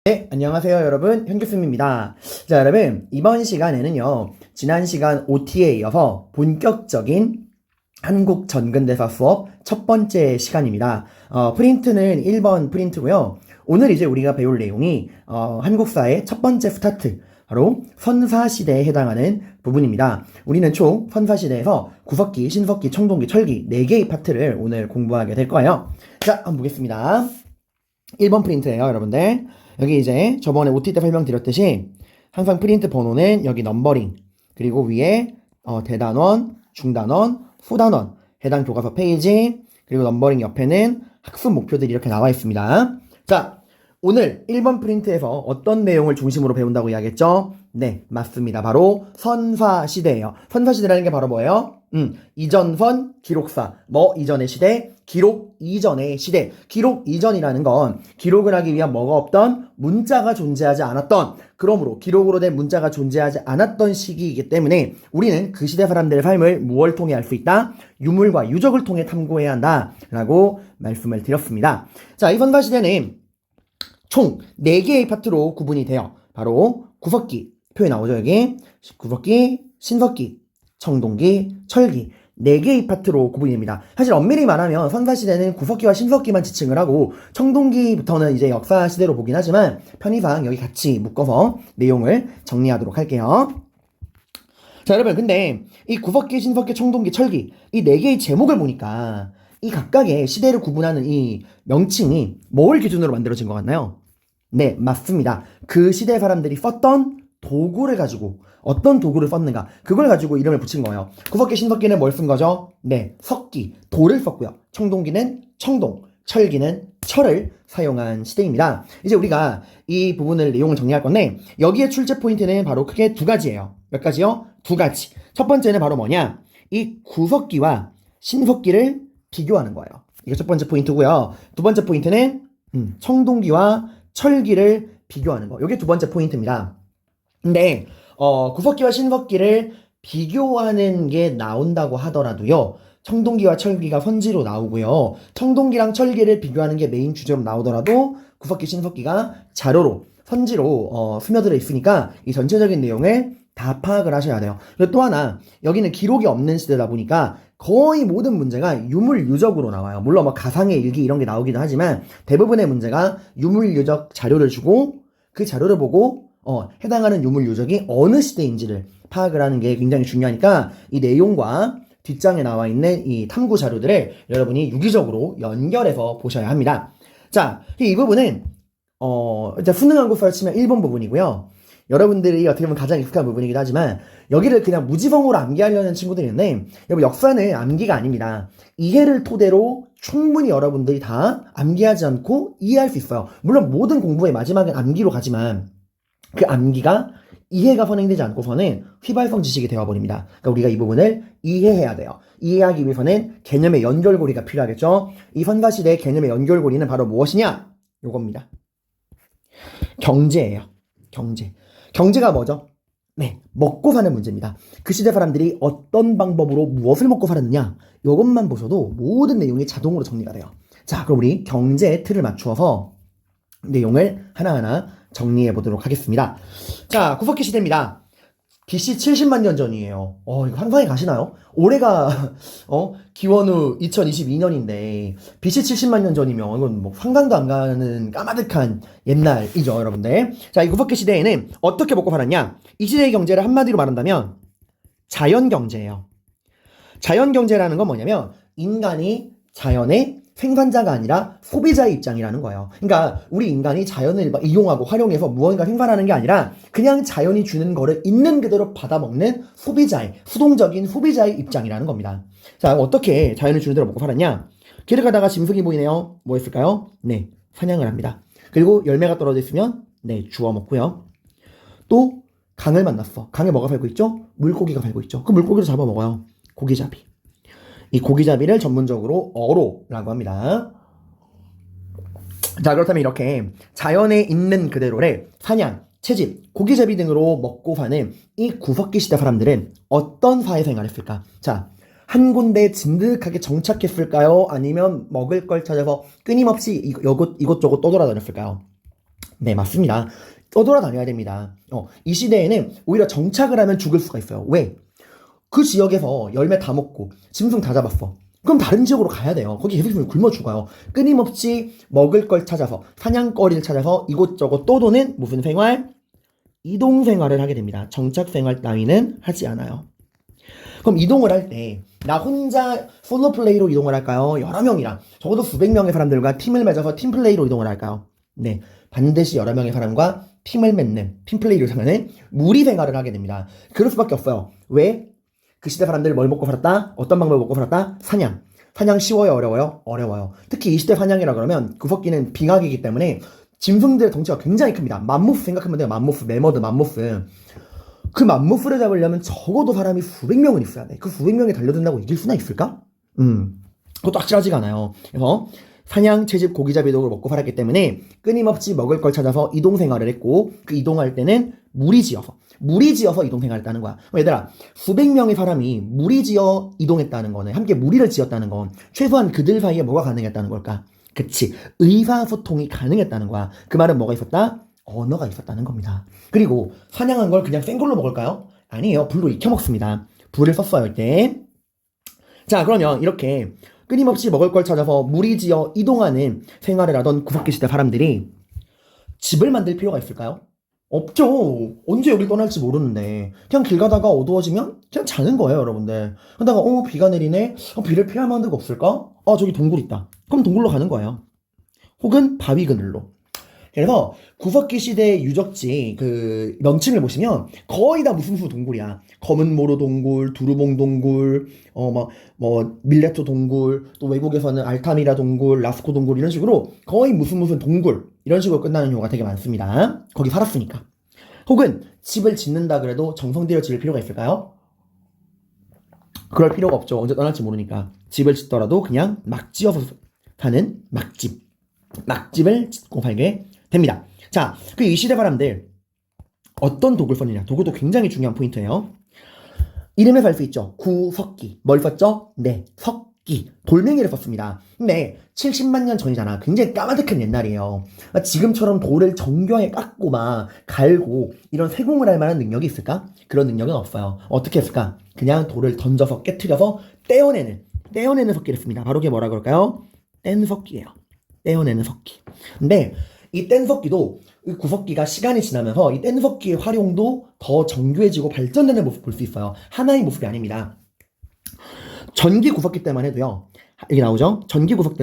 네, 안녕하세요 여러분, 현규쌤입니다. 자, 여러분, 이번 시간에는요, 지난 시간 OT에 이어서 본격적인 한국 전근대사 수업 첫 번째 시간입니다. 프린트는 1번 프린트고요. 오늘 이제 우리가 배울 내용이 한국사의 첫 번째 스타트, 바로 선사시대에 해당하는 부분입니다. 우리는 총 선사시대에서 구석기, 신석기, 청동기, 철기 4개의 파트를 오늘 공부하게 될 거예요. 자, 한번 보겠습니다. 1번 프린트예요, 여러분들. 여기 이제 저번에 OT 때 설명드렸듯이 항상 프린트 번호는 여기 넘버링, 그리고 위에 대단원, 중단원, 후단원, 해당 교과서 페이지, 그리고 넘버링 옆에는 학습 목표들이 이렇게 나와 있습니다. 자, 오늘 1번 프린트에서 어떤 내용을 중심으로 배운다고 이야기했죠? 네, 맞습니다. 바로 선사시대예요. 선사시대라는 게 바로 뭐예요? 이전선, 기록사, 이전의 시대, 기록 이전의 시대. 기록 이전이라는 건 기록을 하기 위한 뭐가 없던, 문자가 존재하지 않았던, 그러므로 기록으로 된 문자가 존재하지 않았던 시기이기 때문에 우리는 그 시대 사람들의 삶을 무엇을 통해 알 수 있다? 유물과 유적을 통해 탐구해야 한다 라고 말씀을 드렸습니다. 자, 이 선사시대는 총 4개의 파트로 구분이 돼요. 바로 구석기, 표에 나오죠 여기. 구석기, 신석기, 청동기, 철기 4개의 파트로 구분이 됩니다. 사실 엄밀히 말하면 선사시대는 구석기와 신석기만 지칭을 하고 청동기부터는 이제 역사시대로 보긴 하지만 편의상 여기 같이 묶어서 내용을 정리하도록 할게요. 자, 여러분, 근데 이 구석기, 신석기, 청동기, 철기 이 4개의 제목을 보니까 이 각각의 시대를 구분하는 이 명칭이 뭘 기준으로 만들어진 것 같나요? 네, 맞습니다. 그 시대 사람들이 썼던 도구를 가지고 어떤 도구를 썼는가, 그걸 가지고 이름을 붙인 거예요. 구석기, 신석기는 뭘 쓴 거죠? 네, 석기, 돌을 썼고요. 청동기는 청동, 철기는 철을 사용한 시대입니다. 이제 우리가 이 부분을 내용을 정리할 건데 여기에 출제 포인트는 바로 크게 2가지예요. 몇 가지요? 2가지. 첫 번째는 바로 뭐냐? 이 구석기와 신석기를 비교하는 거예요. 이게 첫 번째 포인트고요. 두 번째 포인트는 청동기와 철기를 비교하는 거. 이게 두 번째 포인트입니다. 근데 구석기와 신석기를 비교하는 게 나온다고 하더라도요, 청동기와 철기가 선지로 나오고요, 청동기랑 철기를 비교하는 게 메인 주제로 나오더라도 구석기, 신석기가 자료로, 선지로 스며들어 있으니까 이 전체적인 내용을 다 파악을 하셔야 돼요. 그리고 또 하나, 여기는 기록이 없는 시대다 보니까 거의 모든 문제가 유물유적으로 나와요. 물론 가상의 일기 이런 게 나오기도 하지만 대부분의 문제가 유물유적 자료를 주고 그 자료를 보고 해당하는 유물유적이 어느 시대인지를 파악을 하는 게 굉장히 중요하니까 이 내용과 뒷장에 나와 있는 이 탐구 자료들을 여러분이 유기적으로 연결해서 보셔야 합니다. 자, 이 부분은 일단 수능 한국사를 치면 1번 부분이고요. 여러분들이 어떻게 보면 가장 익숙한 부분이기도 하지만 여기를 그냥 무지성으로 암기하려는 친구들이 있는데, 여러분, 역사는 암기가 아닙니다. 이해를 토대로 충분히 여러분들이 다 암기하지 않고 이해할 수 있어요. 물론 모든 공부의 마지막은 암기로 가지만 그 암기가 이해가 선행되지 않고서는 휘발성 지식이 되어버립니다. 그러니까 우리가 이 부분을 이해해야 돼요. 이해하기 위해서는 개념의 연결고리가 필요하겠죠. 이 선사시대의 개념의 연결고리는 바로 무엇이냐? 요겁니다. 경제예요. 경제. 경제가 뭐죠? 네, 먹고 사는 문제입니다. 그 시대 사람들이 어떤 방법으로 무엇을 먹고 살았느냐, 이것만 보셔도 모든 내용이 자동으로 정리가 돼요. 자, 그럼 우리 경제의 틀을 맞추어서 내용을 하나하나 정리해 보도록 하겠습니다. 자, 구석기 시대입니다. BC 70만 년 전이에요. 이거 상상이 가시나요? 올해가 기원후 2022년인데 BC 70만 년 전이면 이건 상상도 안 가는 까마득한 옛날이죠, 여러분들. 자, 이 구석기 시대에는 어떻게 먹고 살았냐? 이 시대의 경제를 한마디로 말한다면 자연 경제예요. 자연 경제라는 건 뭐냐면 인간이 자연의 생산자가 아니라 소비자의 입장이라는 거예요. 그러니까 우리 인간이 자연을 이용하고 활용해서 무언가 생산하는 게 아니라 그냥 자연이 주는 거를 있는 그대로 받아먹는 소비자의, 수동적인 소비자의 입장이라는 겁니다. 자, 어떻게 자연을 주는 대로 먹고 살았냐? 길을 가다가 짐승이 보이네요. 뭐 했을까요? 네, 사냥을 합니다. 그리고 열매가 떨어져 있으면 네, 주워 먹고요. 또 강을 만났어. 강에 뭐가 살고 있죠? 물고기가 살고 있죠. 그 물고기를 잡아 먹어요. 고기잡이. 이 고기잡이를 전문적으로 어로라고 합니다. 자, 그렇다면 이렇게 자연에 있는 그대로를 사냥, 채집, 고기잡이 등으로 먹고 사는 이 구석기 시대 사람들은 어떤 사회생활을 했을까? 자, 한 군데 진득하게 정착했을까요? 아니면 먹을 걸 찾아서 끊임없이 이것저것 떠돌아다녔을까요? 네, 맞습니다. 떠돌아다녀야 됩니다. 이 시대에는 오히려 정착을 하면 죽을 수가 있어요. 왜? 그 지역에서 열매 다 먹고 짐승 다 잡았어. 그럼 다른 지역으로 가야 돼요. 거기 계속 있으면 굶어 죽어요. 끊임없이 먹을 걸 찾아서, 사냥거리를 찾아서 이곳저곳 떠도는 무슨 생활? 이동 생활을 하게 됩니다. 정착 생활 따위는 하지 않아요. 그럼 이동을 할 때 나 혼자 솔로 플레이로 이동을 할까요? 여러 명이랑 적어도 수백 명의 사람들과 팀을 맺어서 팀 플레이로 이동을 할까요? 네, 반드시 여러 명의 사람과 팀을 맺는 팀 플레이를 하면은 무리 생활을 하게 됩니다. 그럴 수밖에 없어요. 왜? 그 시대 사람들 뭘 먹고 살았다? 어떤 방법을 먹고 살았다? 사냥. 사냥 쉬워요? 어려워요? 어려워요. 특히 이 시대 사냥이라 그러면 구석기는 빙하기이기 때문에 짐승들의 덩치가 굉장히 큽니다. 맘모스 생각하면 돼요. 맘모스, 매머드, 맘모스. 그 맘모스를 잡으려면 적어도 사람이 수백 명은 있어야 돼. 그 수백 명이 달려든다고 이길 수나 있을까? 그것도 확실하지가 않아요. 그래서 사냥, 채집, 고기잡이 등을 먹고 살았기 때문에 끊임없이 먹을 걸 찾아서 이동 생활을 했고, 그 이동할 때는 무리지어서 이동 생활을 했다는 거야. 얘들아, 수백 명의 사람이 무리지어 이동했다는 거는, 함께 무리를 지었다는 건 최소한 그들 사이에 뭐가 가능했다는 걸까? 그치, 의사소통이 가능했다는 거야. 그 말은 뭐가 있었다? 언어가 있었다는 겁니다. 그리고 사냥한 걸 그냥 생걸로 먹을까요? 아니에요. 불로 익혀 먹습니다. 불을 썼어요, 이때. 자, 그러면 이렇게 끊임없이 먹을 걸 찾아서 무리지어 이동하는 생활을 하던 구석기 시대 사람들이 집을 만들 필요가 있을까요? 없죠. 언제 여길 떠날지 모르는데 그냥 길 가다가 어두워지면 그냥 자는 거예요, 여러분들. 그러다가 비가 내리네. 비를 피할 만한 데가 없을까? 저기 동굴 있다. 그럼 동굴로 가는 거예요. 혹은 바위 그늘로. 그래서 구석기 시대의 유적지 그 명칭을 보시면 거의 다 무슨 동굴이야. 검은 모로 동굴, 두루봉 동굴, 밀레토 동굴, 또 외국에서는 알타미라 동굴, 라스코 동굴 이런 식으로 거의 무슨 동굴 이런 식으로 끝나는 경우가 되게 많습니다. 거기 살았으니까. 혹은 집을 짓는다 그래도 정성 들여 지을 필요가 있을까요? 그럴 필요가 없죠. 언제 떠날지 모르니까. 집을 짓더라도 그냥 막 지어서 사는 막집을 짓고 살게 됩니다. 자, 그 이 시대 사람들 어떤 독을 썼느냐. 독도 굉장히 중요한 포인트예요. 이름에서 알 수 있죠. 구석기. 뭘 썼죠? 네, 석기. 돌멩이를 썼습니다. 근데 70만 년 전이잖아. 굉장히 까마득한 옛날이에요. 지금처럼 돌을 정교하게 깎고 막 갈고 이런 세공을 할 만한 능력이 있을까? 그런 능력은 없어요. 어떻게 했을까? 그냥 돌을 던져서 깨트려서 떼어내는 석기를 씁니다. 바로 그게 뭐라 그럴까요? 뗀석기예요. 떼어내는 석기. 근데 이 뗀석기도 이 구석기가 시간이 지나면서 이 뗀석기의 활용도 더 정교해지고 발전되는 모습 볼 수 있어요. 하나의 모습이 아닙니다. 전기 구석기 때만 해도요. 여기 나오죠? 전기 구석기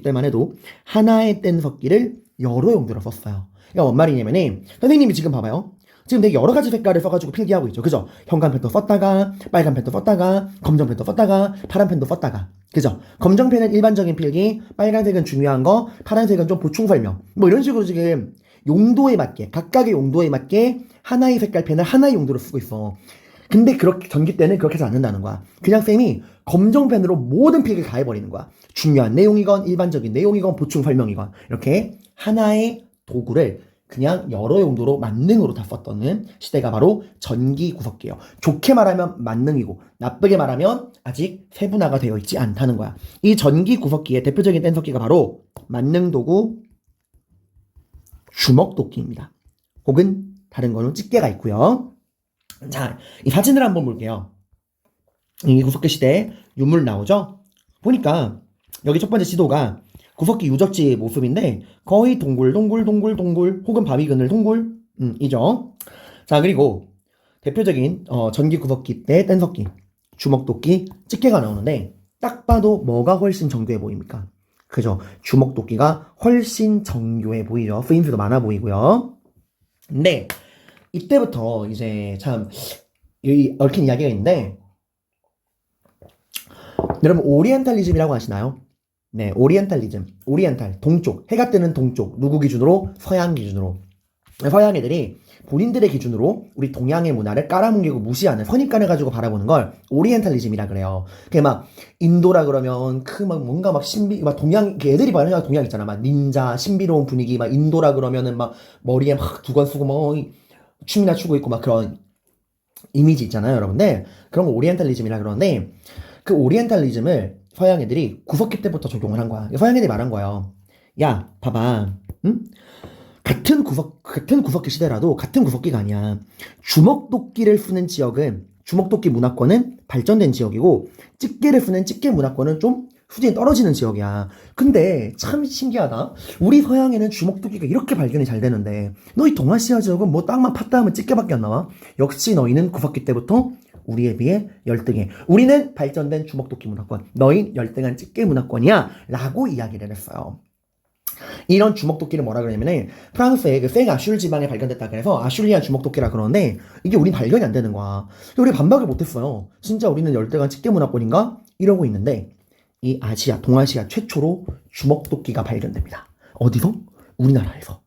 때만 해도 하나의 뗀석기를 여러 용도로 썼어요. 그러니까 뭔 말이냐면은 선생님이 지금 봐봐요. 지금 되게 여러 가지 색깔을 써가지고 필기하고 있죠. 그죠? 형광펜도 썼다가, 빨간펜도 썼다가, 검정펜도 썼다가, 파란펜도 썼다가. 그죠? 검정펜은 일반적인 필기, 빨간색은 중요한 거, 파란색은 좀 보충 설명. 뭐 이런 식으로 지금 용도에 맞게, 각각의 용도에 맞게 하나의 색깔 펜을 하나의 용도로 쓰고 있어. 근데 그렇게, 전기 때는 그렇게 해서 안 된다는 거야. 그냥 쌤이 검정펜으로 모든 필기를 다 해버리는 거야. 중요한 내용이건, 일반적인 내용이건, 보충 설명이건. 이렇게 하나의 도구를 그냥 여러 용도로 만능으로 다 썼던 시대가 바로 전기 구석기예요. 좋게 말하면 만능이고 나쁘게 말하면 아직 세분화가 되어 있지 않다는 거야. 이 전기 구석기의 대표적인 뗀석기가 바로 만능 도구 주먹도끼입니다. 혹은 다른 거는 집게가 있고요. 자, 이 사진을 한번 볼게요. 이 구석기 시대 유물 나오죠? 보니까 여기 첫 번째 지도가 구석기 유적지의 모습인데 거의 동굴 혹은 바위 그늘 동굴 이죠. 자, 그리고 대표적인 전기 구석기 때 뗀석기, 주먹도끼, 집게가 나오는데 딱 봐도 뭐가 훨씬 정교해 보입니까? 그죠? 주먹도끼가 훨씬 정교해 보이죠. 쓰임새도 많아 보이고요. 근데 이때부터 이제 참 얽힌 이야기가 있는데 여러분 오리엔탈리즘이라고 아시나요? 네, 오리엔탈리즘, 동쪽, 해가 뜨는 동쪽, 누구 기준으로? 서양 기준으로. 서양 애들이 본인들의 기준으로 우리 동양의 문화를 깔아뭉개고 무시하는 선입관을 가지고 바라보는 걸 오리엔탈리즘이라 그래요. 그게 막 인도라 그러면 뭔가 막 동양, 애들이 말하는 동양 있잖아. 막 닌자, 신비로운 분위기, 막 인도라 그러면은 막 머리에 막 두건 쓰고 뭐 춤이나 추고 있고 막 그런 이미지 있잖아요, 여러분들. 그런 거 오리엔탈리즘이라 그러는데 그 오리엔탈리즘을 서양 애들이 구석기 때부터 적용을 한 거야. 서양 애들이 말한 거예요. 야, 봐봐. 응? 같은 구석기 시대라도 같은 구석기가 아니야. 주먹도끼를 쓰는 지역은, 주먹도끼 문화권은 발전된 지역이고, 집게를 쓰는 집게 문화권은 좀 수준이 떨어지는 지역이야. 근데 참 신기하다. 우리 서양에는 주먹도끼가 이렇게 발견이 잘 되는데, 너희 동아시아 지역은 뭐 땅만 팠다 하면 집게밖에 안 나와? 역시 너희는 구석기 때부터 우리에 비해 열등해. 우리는 발전된 주먹도끼 문화권, 너희 열등한 집게 문화권이야. 라고 이야기를 했어요. 이런 주먹도끼를 뭐라 그러냐면은 프랑스의 그 생아슐 지방에 발견됐다 그래서 아슐리안 주먹도끼라 그러는데 이게 우린 발견이 안 되는 거야. 우리 반박을 못했어요. 진짜 우리는 열대간 집게 문화권인가? 이러고 있는데 이 아시아, 동아시아 최초로 주먹도끼가 발견됩니다. 어디서? 우리나라에서.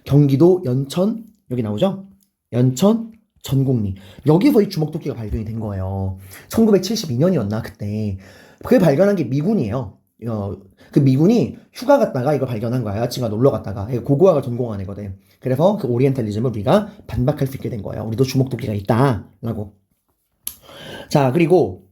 경기도 연천, 여기 나오죠? 연천, 전곡리. 여기서 이 주먹도끼가 발견이 된 거예요. 1972년이었나 그때. 그게 발견한 게 미군이에요. 그 미군이 휴가 갔다가 이걸 발견한 거야. 여자친구가 놀러 갔다가. 고고학을 전공한 애거든. 그래서 그 오리엔탈리즘을 우리가 반박할 수 있게 된 거예요. 우리도 주먹도끼가 있다. 라고. 자, 그리고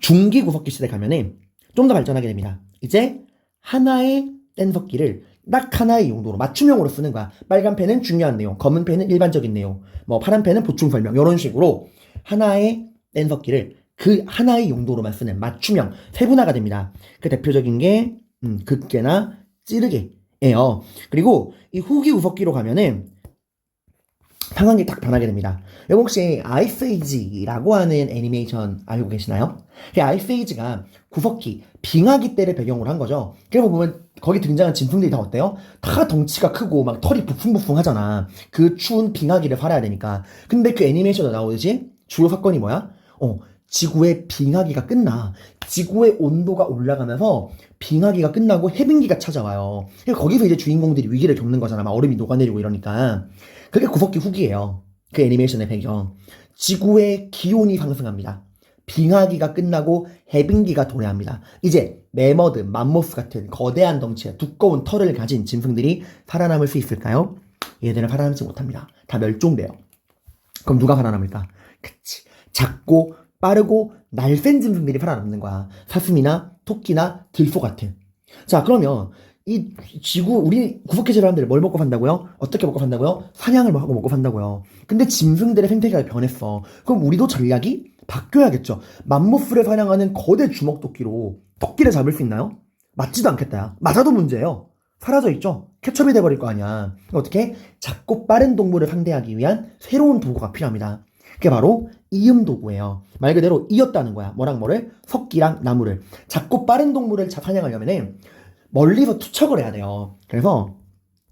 중기 구석기 시대 가면은 좀 더 발전하게 됩니다. 이제 하나의 뗀석기를 딱 하나의 용도로 맞춤형으로 쓰는 거야. 빨간 펜은 중요한 내용, 검은 펜은 일반적인 내용, 뭐 파란 펜은 보충 설명 이런 식으로 하나의 뗀석기를 그 하나의 용도로만 쓰는 맞춤형 세분화가 됩니다. 그 대표적인 게 급계나 찌르개예요. 그리고 이 후기 구석기로 가면은 상황이 딱 변하게 됩니다. 여러분 혹시 아이스에이지라고 하는 애니메이션 알고 계시나요? 그 아이스에이지가 구석기, 빙하기 때를 배경으로 한 거죠. 그래서 보면 거기 등장한 짐승들이 다 어때요? 다 덩치가 크고 막 털이 부풍부풍 하잖아. 그 추운 빙하기를 살아야 되니까. 근데 그 애니메이션에 나오듯이 주요 사건이 뭐야? 지구의 빙하기가 끝나. 지구의 온도가 올라가면서 빙하기가 끝나고 해빙기가 찾아와요. 거기서 이제 주인공들이 위기를 겪는 거잖아. 막 얼음이 녹아내리고 이러니까. 그게 구석기 후기예요. 그 애니메이션의 배경. 지구의 기온이 상승합니다. 빙하기가 끝나고 해빙기가 도래합니다. 이제 매머드, 맘모스 같은 거대한 덩치에 두꺼운 털을 가진 짐승들이 살아남을 수 있을까요? 얘들은 살아남지 못합니다. 다 멸종돼요. 그럼 누가 살아남을까? 그치. 작고 빠르고 날쌘 짐승들이 살아남는 거야. 사슴이나 토끼나 들소 같은. 자, 그러면 이 지구, 우리 구석기 사람들 뭘 먹고 산다고요? 어떻게 먹고 산다고요? 사냥을 하고 먹고 산다고요. 근데 짐승들의 생태계가 변했어. 그럼 우리도 전략이 바뀌어야겠죠. 맘모스를 사냥하는 거대 주먹도끼로 토끼를 잡을 수 있나요? 맞지도 않겠다. 야. 맞아도 문제예요. 사라져 있죠. 캐첩이 돼버릴 거 아니야. 어떻게? 작고 빠른 동물을 상대하기 위한 새로운 도구가 필요합니다. 그게 바로 이음 도구예요. 말 그대로 이었다는 거야. 뭐랑 뭐를? 석기랑 나무를. 작고 빠른 동물을 사냥하려면은 멀리서 투척을 해야 돼요. 그래서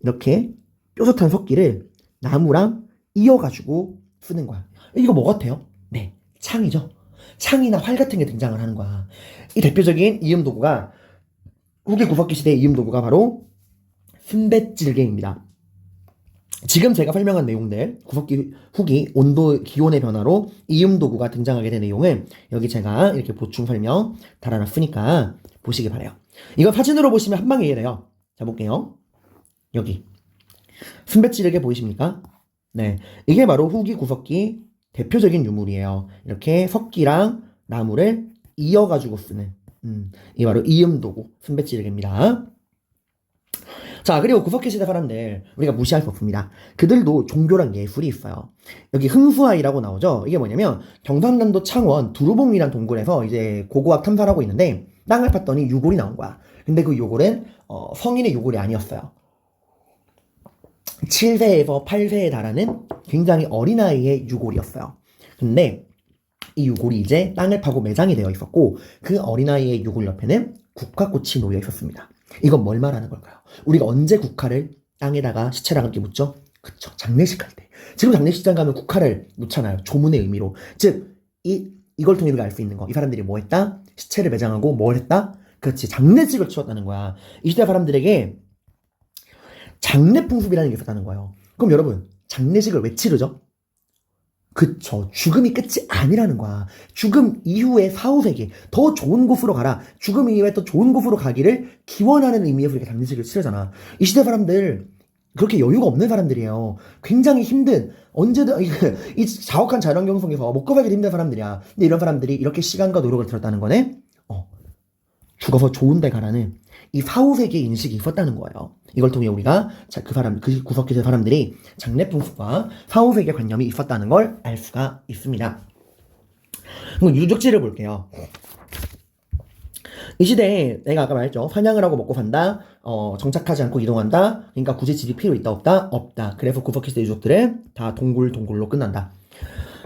이렇게 뾰족한 석기를 나무랑 이어가지고 쓰는 거야. 이거 뭐 같아요? 네, 창이죠. 창이나 활 같은 게 등장을 하는 거야. 이 대표적인 이음 도구가 후기 구석기 시대의 이음 도구가 바로 순뱃질개입니다. 지금 제가 설명한 내용들, 구석기 후기 온도 기온의 변화로 이음 도구가 등장하게 된 내용은 여기 제가 이렇게 보충 설명 달아놨으니까 보시기 바래요. 이거 사진으로 보시면 한 방에 이해돼요. 자, 볼게요. 여기 순뱃지르개 보이십니까? 네, 이게 바로 후기 구석기 대표적인 유물이에요. 이렇게 석기랑 나무를 이어가지고 쓰는 이게 바로 이음 도구 순뱃지르개입니다. 자, 그리고 구석기 시대 사람들 우리가 무시할 수 없습니다. 그들도 종교랑 예술이 있어요. 여기 흥수아이라고 나오죠. 이게 뭐냐면 경상남도 창원 두루봉이란 동굴에서 이제 고고학 탐사를 하고 있는데 땅을 팠더니 유골이 나온 거야. 근데 그 유골은 성인의 유골이 아니었어요. 7세에서 8세에 달하는 굉장히 어린아이의 유골이었어요. 근데 이 유골이 이제 땅을 파고 매장이 되어 있었고 그 어린아이의 유골 옆에는 국화꽃이 놓여 있었습니다. 이건 뭘 말하는 걸까요? 우리가 언제 국화를 땅에다가 시체랑 함께 묻죠? 그쵸, 장례식 할 때. 지금 장례식장 가면 국화를 묻잖아요. 조문의 의미로. 즉 이걸 통해 우리가 알 수 있는 거. 이 사람들이 뭐 했다? 시체를 매장하고 뭘 했다? 그렇지, 장례식을 치렀다는 거야. 이 시대 사람들에게 장례 풍습이라는 게 있었다는 거예요. 그럼 여러분, 장례식을 왜 치르죠? 그쵸, 죽음이 끝이 아니라는 거야. 죽음 이후의 사후세계, 더 좋은 곳으로 가라. 죽음 이후에 더 좋은 곳으로 가기를 기원하는 의미에서 이렇게 장례식을 치르잖아. 이 시대 사람들 그렇게 여유가 없는 사람들이에요. 굉장히 힘든, 언제든 이 자욱한 자연환경 속에서 먹고 살기 힘든 사람들이야. 근데 이런 사람들이 이렇게 시간과 노력을 들였다는 거네. 죽어서 좋은 데 가라는 이 사후세계 인식이 있었다는 거예요. 이걸 통해 우리가 그 구석기세 사람들이 장래풍수와 사후세계 관념이 있었다는 걸 알 수가 있습니다. 그럼 유적지를 볼게요. 이 시대에 내가 아까 말했죠. 사냥을 하고 먹고 산다. 정착하지 않고 이동한다. 그러니까 굳이 집이 필요 있다 없다? 없다. 그래서 구석기시대 유적들은 다 동굴로 끝난다.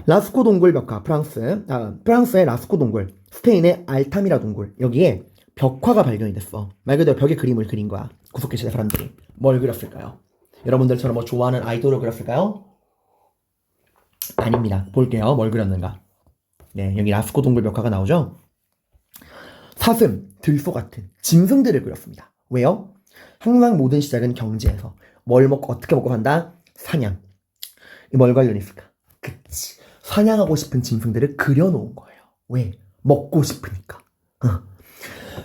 라스코 동굴 벽화, 프랑스의 라스코 동굴, 스페인의 알타미라 동굴. 여기에 벽화가 발견이 됐어. 말 그대로 벽에 그림을 그린 거야. 구석기시대 사람들이. 뭘 그렸을까요? 여러분들처럼 뭐 좋아하는 아이돌을 그렸을까요? 아닙니다. 볼게요. 뭘 그렸는가. 네, 여기 라스코 동굴 벽화가 나오죠? 사슴, 들소 같은 짐승들을 그렸습니다. 왜요? 항상 모든 시작은 경제에서. 뭘 먹고 어떻게 먹고 산다? 사냥. 뭘 관련 있을까? 그치. 사냥하고 싶은 짐승들을 그려놓은 거예요. 왜? 먹고 싶으니까.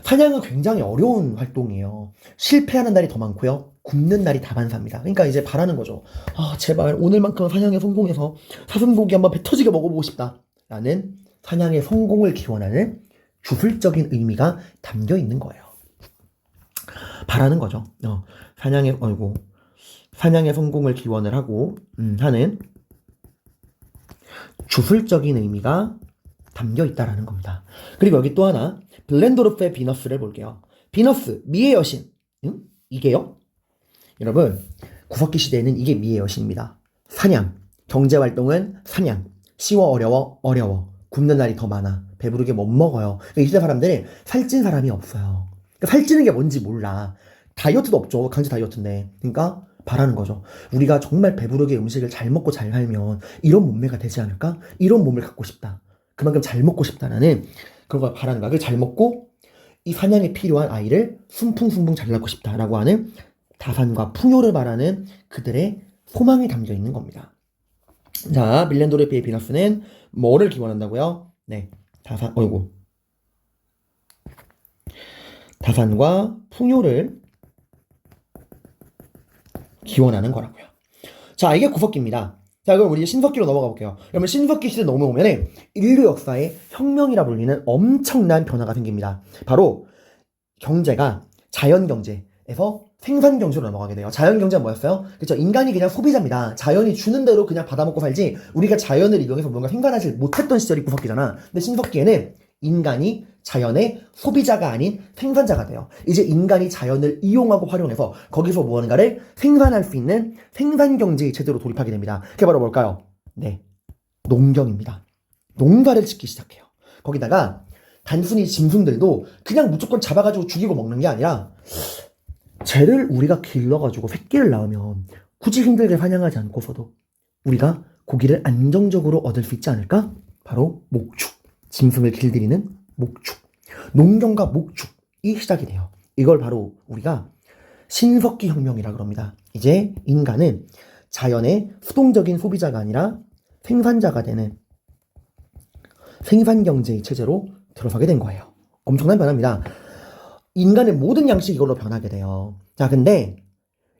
사냥은 굉장히 어려운 활동이에요. 실패하는 날이 더 많고요. 굶는 날이 다반사입니다. 그러니까 이제 바라는 거죠. 제발 오늘만큼은 사냥에 성공해서 사슴고기 한번 배 터지게 먹어보고 싶다. 라는 사냥의 성공을 기원하는 주술적인 의미가 담겨 있는 거예요. 바라는 거죠. 사냥의 성공을 기원을 하고 하는 주술적인 의미가 담겨 있다라는 겁니다. 그리고 여기 또 하나 블렌도르프의 비너스를 볼게요. 비너스, 미의 여신. 이게요? 여러분, 구석기 시대에는 이게 미의 여신입니다. 사냥, 경제활동은 사냥. 쉬워, 어려워. 굶는 날이 더 많아. 배부르게 못 먹어요. 그러니까 이 시대 사람들은 살찐 사람이 없어요. 그러니까 살찌는 게 뭔지 몰라. 다이어트도 없죠. 강제 다이어트인데. 그러니까 바라는 거죠. 우리가 정말 배부르게 음식을 잘 먹고 잘 살면 이런 몸매가 되지 않을까? 이런 몸을 갖고 싶다. 그만큼 잘 먹고 싶다라는 그런 걸 바라는 거야. 잘 먹고 이 사냥에 필요한 아이를 순풍순풍 잘 낳고 싶다라고 하는 다산과 풍요를 바라는 그들의 소망이 담겨 있는 겁니다. 자, 밀렌도르피의 비너스는 뭐를 기원한다고요? 네, 다산과 풍요를 기원하는 거라고요. 자, 이게 구석기입니다. 자, 그럼 우리 신석기로 넘어가 볼게요. 여러분, 신석기 시대 넘어오면 인류 역사의 혁명이라 불리는 엄청난 변화가 생깁니다. 바로 경제가 자연경제에서 생산경제로 넘어가게 돼요. 자연경제는 뭐였어요? 그렇죠. 인간이 그냥 소비자입니다. 자연이 주는 대로 그냥 받아먹고 살지 우리가 자연을 이용해서 뭔가 생산하지 못했던 시절이 구석기잖아. 근데 신석기에는 인간이 자연의 소비자가 아닌 생산자가 돼요. 이제 인간이 자연을 이용하고 활용해서 거기서 무언가를 생산할 수 있는 생산경제의 제도로 돌입하게 됩니다. 그게 바로 뭘까요? 네, 농경입니다. 농사를 짓기 시작해요. 거기다가 단순히 짐승들도 그냥 무조건 잡아가지고 죽이고 먹는 게 아니라 쟤를 우리가 길러가지고 새끼를 낳으면 굳이 힘들게 사냥하지 않고서도 우리가 고기를 안정적으로 얻을 수 있지 않을까? 바로 목축. 짐승을 길들이는 목축. 농경과 목축이 시작이 돼요. 이걸 바로 우리가 신석기 혁명이라고 합니다. 이제 인간은 자연의 수동적인 소비자가 아니라 생산자가 되는 생산경제의 체제로 들어서게 된 거예요. 엄청난 변화입니다. 인간의 모든 양식이 이걸로 변하게 돼요. 자, 근데